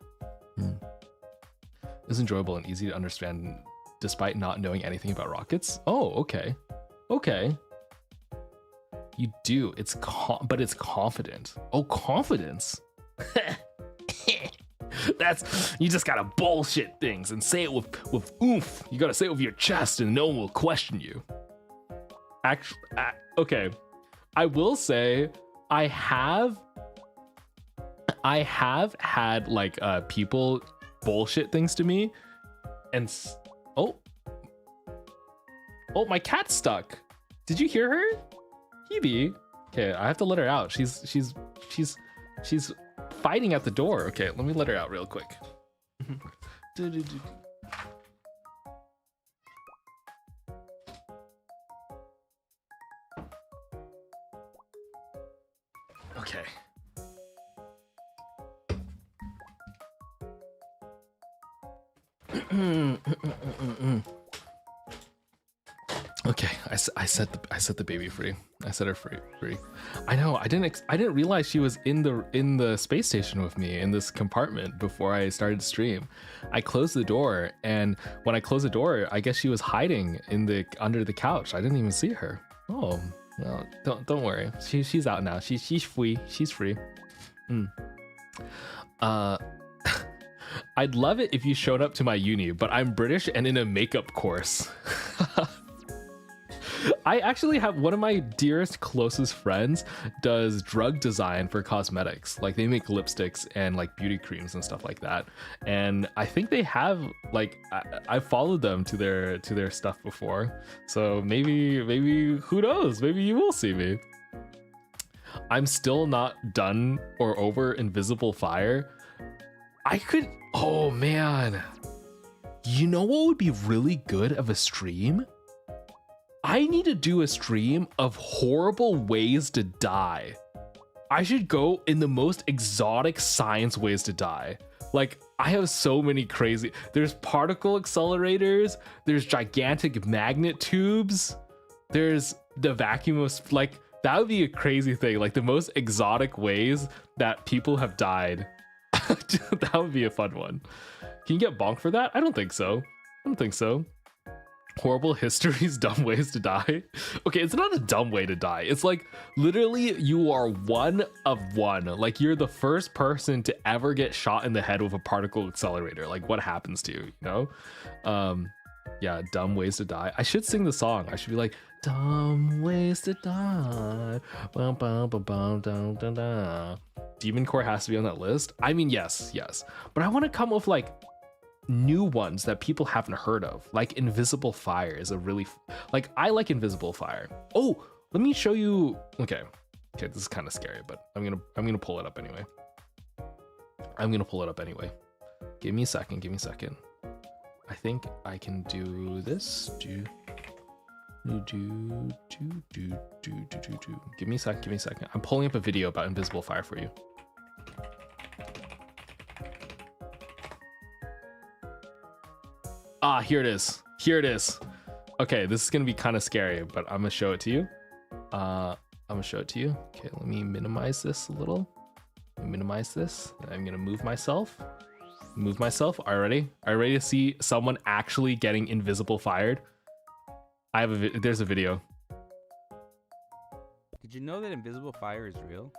It's enjoyable and easy to understand despite not knowing anything about rockets. Oh, okay. You do. But it's confident. Oh, confidence. You just gotta bullshit things and say it with oomph. You gotta say it with your chest and no one will question you. Actually, okay. I will say I have had like people bullshit things to me and oh, my cat's stuck. Did you hear her? Hebe. Okay, I have to let her out. She's fighting at the door. Okay, let me let her out real quick. Okay. Okay, I set the baby free. I set her free. I know. I didn't realize she was in the space station with me in this compartment before I started to stream. I closed the door, and when I closed the door, I guess she was hiding under the couch. I didn't even see her. Oh, No, don't worry. She's out now. She's free. She's free. Uh, I'd love it if you showed up to my uni, but I'm British and in a makeup course. I actually have one of my dearest, closest friends does drug design for cosmetics. Like they make lipsticks and like beauty creams and stuff like that. And I think they have like I followed them to their stuff before. So maybe who knows? Maybe you will see me. I'm still not done or over Invisible Fire. I could. Oh man. You know what would be really good of a stream? I need to do a stream of horrible ways to die. I should go in the most exotic science ways to die. Like, I have so many crazy. There's particle accelerators, there's gigantic magnet tubes, there's the vacuum of, like, that would be a crazy thing. Like, the most exotic ways that people have died. That would be a fun one. Can you get bonked for that? I don't think so. I don't think so. Horrible histories, dumb ways to die. Okay, it's not a dumb way to die. It's like literally you are one of one. Like you're the first person to ever get shot in the head with a particle accelerator. Like what happens to you, you know? Yeah, dumb ways to die. I should sing the song. I should be like, dumb ways to die. Bum, bum, bum, bum, dum, dum, dum. Demon Core has to be on that list. I mean, yes. But I want to come with like new ones that people haven't heard of. Like Invisible Fire is a really like I like Invisible Fire. Oh, let me show you. Okay, this is kind of scary, but I'm gonna pull it up anyway. Give me a second. I think I can do this. Give me a second. I'm pulling up a video about Invisible Fire for you. Ah, here it is. Okay, this is gonna be kind of scary, but I'm gonna show it to you. Okay, let me minimize this a little. I'm gonna move myself. Are you ready? Are you ready to see someone actually getting invisible fired? There's a video. Did you know that invisible fire is real?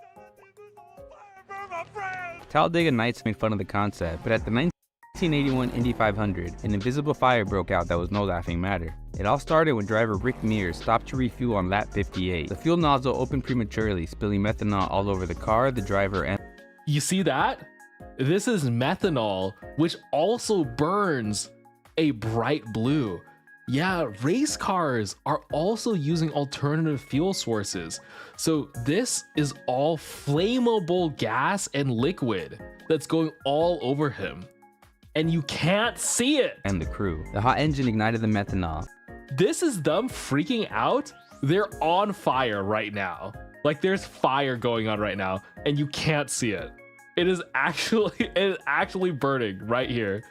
Talladega Nights made fun of the concept, but at the 1981 Indy 500, an invisible fire broke out that was no laughing matter. It all started when driver Rick Mears stopped to refuel on lap 58. The fuel nozzle opened prematurely, spilling methanol all over the car, the driver, and... You see that? This is methanol, which also burns a bright blue. Yeah, race cars are also using alternative fuel sources. So this is all flammable gas and liquid that's going all over him. And you can't see it. And the crew. The hot engine ignited the methanol. This is them freaking out. They're on fire right now. Like there's fire going on right now and you can't see it. It is actually burning right here.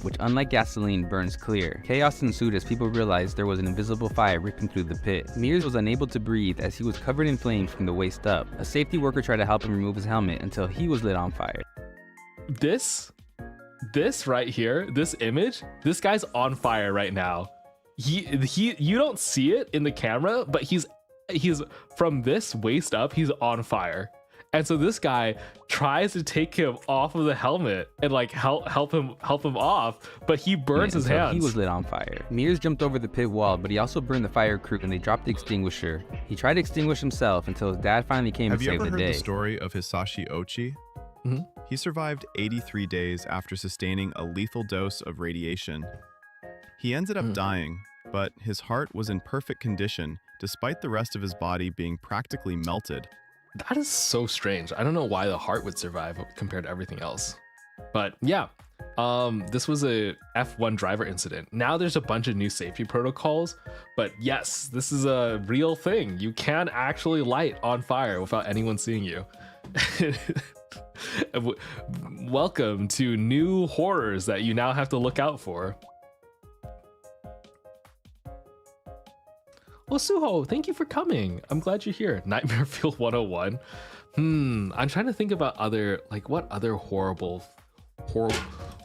Which, unlike gasoline, burns clear. Chaos ensued as people realized there was an invisible fire ripping through the pit. Mears was unable to breathe as he was covered in flames from the waist up. A safety worker tried to help him remove his helmet until he was lit on fire. This right here, this image, this guy's on fire right now. You don't see it in the camera, but he's from this waist up, he's on fire. And so this guy tries to take him off of the helmet and like help him off, but he burns his hands. He was lit on fire. Mears jumped over the pit wall, but he also burned the fire crew and they dropped the extinguisher. He tried to extinguish himself until his dad finally came and saved the day. Have you ever heard the story of Hisashi Ochi? Mm-hmm. He survived 83 days after sustaining a lethal dose of radiation. He ended up dying, but his heart was in perfect condition despite the rest of his body being practically melted. That is so strange. I don't know why the heart would survive compared to everything else. But yeah, this was a F1 driver incident. Now there's a bunch of new safety protocols, but yes, this is a real thing. You can actually light on fire without anyone seeing you. Welcome to new horrors that you now have to look out for. Well, Suho, thank you for coming. I'm glad you're here. Nightmare Fuel 101. I'm trying to think about what other horrible.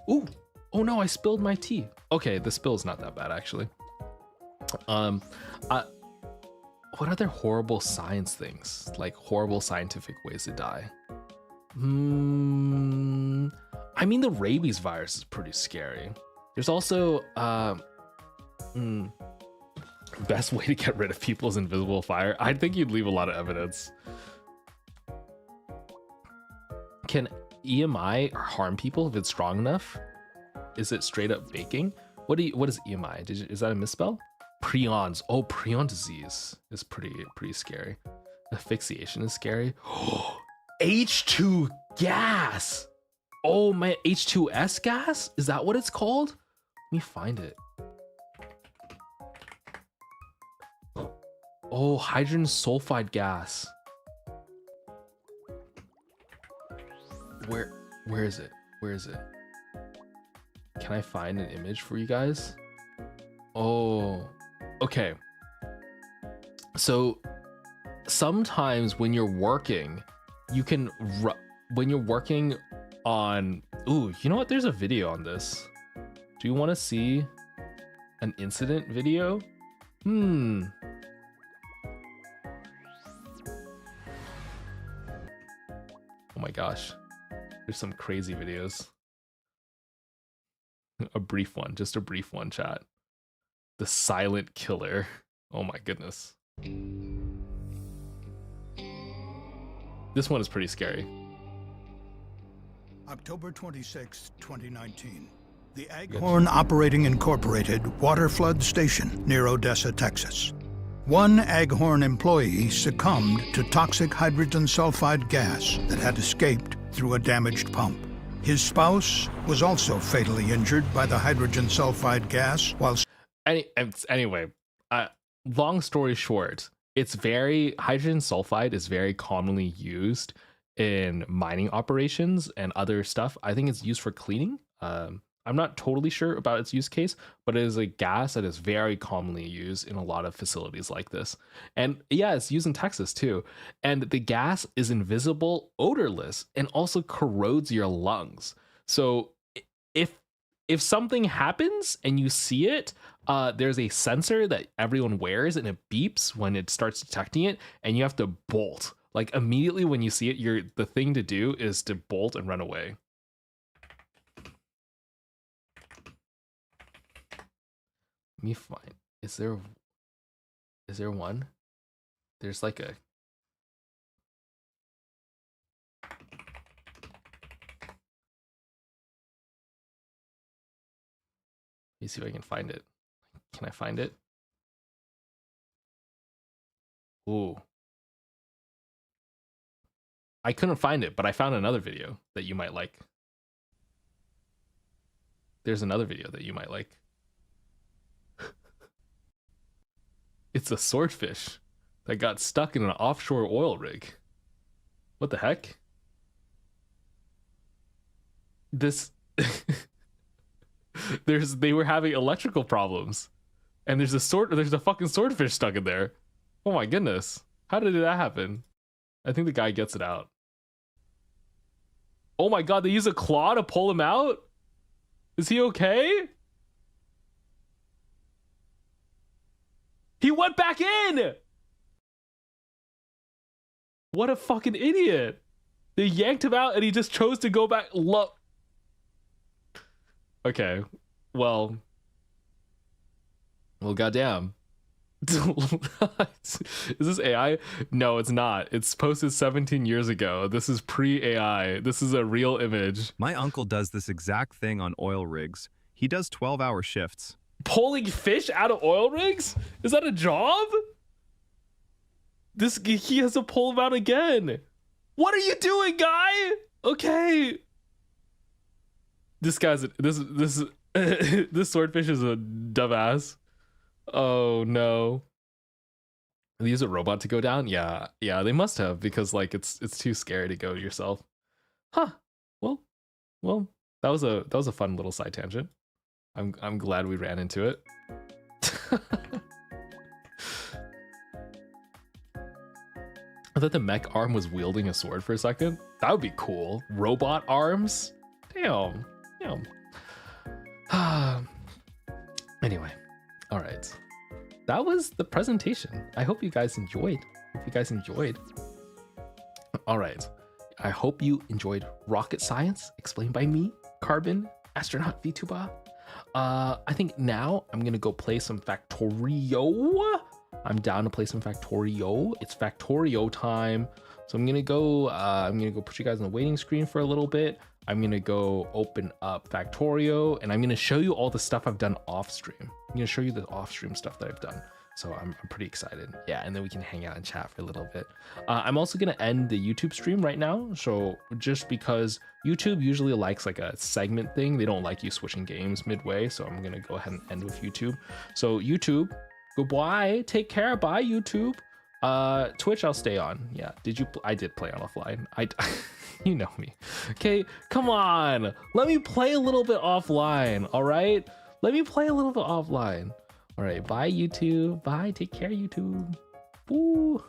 Ooh, oh no, I spilled my tea. Okay, the spill is not that bad actually. what other horrible science things, like horrible scientific ways to die? I mean, the rabies virus is pretty scary. There's also best way to get rid of people's invisible fire. I think you'd leave a lot of evidence. Can EMI harm people if it's strong enough? Is it straight up baking? What is EMI? Is that a misspell? Prions. Oh, prion disease is pretty scary. Asphyxiation is scary. H2 gas. Oh man, H2S gas? Is that what it's called? Let me find it. Oh, hydrogen sulfide gas. Where is it? Where is it? Can I find an image for you guys? Oh, okay. So sometimes when you're working, you can when you're working on, ooh, you know what? There's a video on this. Do you want to see an incident video? Oh my gosh. There's some crazy videos. A brief one, just a brief one, chat. The silent killer. Oh my goodness. This one is pretty scary. October 26, 2019. The Aghorn Operating Incorporated water flood station near Odessa, Texas. One Aghorn employee succumbed to toxic hydrogen sulfide gas that had escaped through a damaged pump. His spouse was also fatally injured by the hydrogen sulfide gas while... Anyway, long story short, hydrogen sulfide is very commonly used in mining operations and other stuff. I think it's used for cleaning. I'm not totally sure about its use case, but it is a gas that is very commonly used in a lot of facilities like this. And yeah, it's used in Texas too. And the gas is invisible, odorless, and also corrodes your lungs. So if something happens and you see it, there's a sensor that everyone wears and it beeps when it starts detecting it, and you have to bolt. Like immediately when you see it, the thing to do is to bolt and run away. Let me find. Is there one? There's like a... Let me see if I can find it. Can I find it? Ooh. I couldn't find it, but I found another video that you might like. There's another video that you might like. It's a swordfish that got stuck in an offshore oil rig. What the heck? This... they were having electrical problems, and there's a fucking swordfish stuck in there. Oh my goodness. How did that happen? I think the guy gets it out. Oh my god, they use a claw to pull him out? Is he okay? He went back in! What a fucking idiot. They yanked him out and he just chose to go back. Okay, well, goddamn. Is this AI? No, it's not. It's posted 17 years ago. This is pre-AI. This is a real image. My uncle does this exact thing on oil rigs. He does 12-hour shifts. Pulling fish out of oil rigs? Is that a job? He has to pull them out again. What are you doing, guy? Okay. This swordfish is a dumbass. Oh no. They use a robot to go down? Yeah, they must have, because like it's too scary to go yourself. Huh. Well, that was a fun little side tangent. I'm glad we ran into it. I thought the mech arm was wielding a sword for a second. That would be cool. Robot arms? Damn. Anyway, all right. that was the presentation. I hope you guys enjoyed. All right. I hope you enjoyed rocket science explained by me, Carbon, astronaut Vtuber. I think now I'm gonna go play some Factorio. I'm down to play some Factorio. It's Factorio time. So I'm gonna go put you guys on the waiting screen for a little bit. I'm gonna go open up Factorio and I'm gonna show you all the stuff I've done off stream. I'm gonna show you the off stream stuff that I've done. So I'm pretty excited. Yeah, and then we can hang out and chat for a little bit. I'm also gonna end the YouTube stream right now. So just because YouTube usually likes like a segment thing, they don't like you switching games midway. So I'm gonna go ahead and end with YouTube. So YouTube, goodbye, take care, bye YouTube. Twitch, I'll stay on. Yeah, I did play on offline. You know me. Okay, come on. Let me play a little bit offline, all right? Let me play a little bit offline. All right, bye YouTube. Bye, take care YouTube. Woo.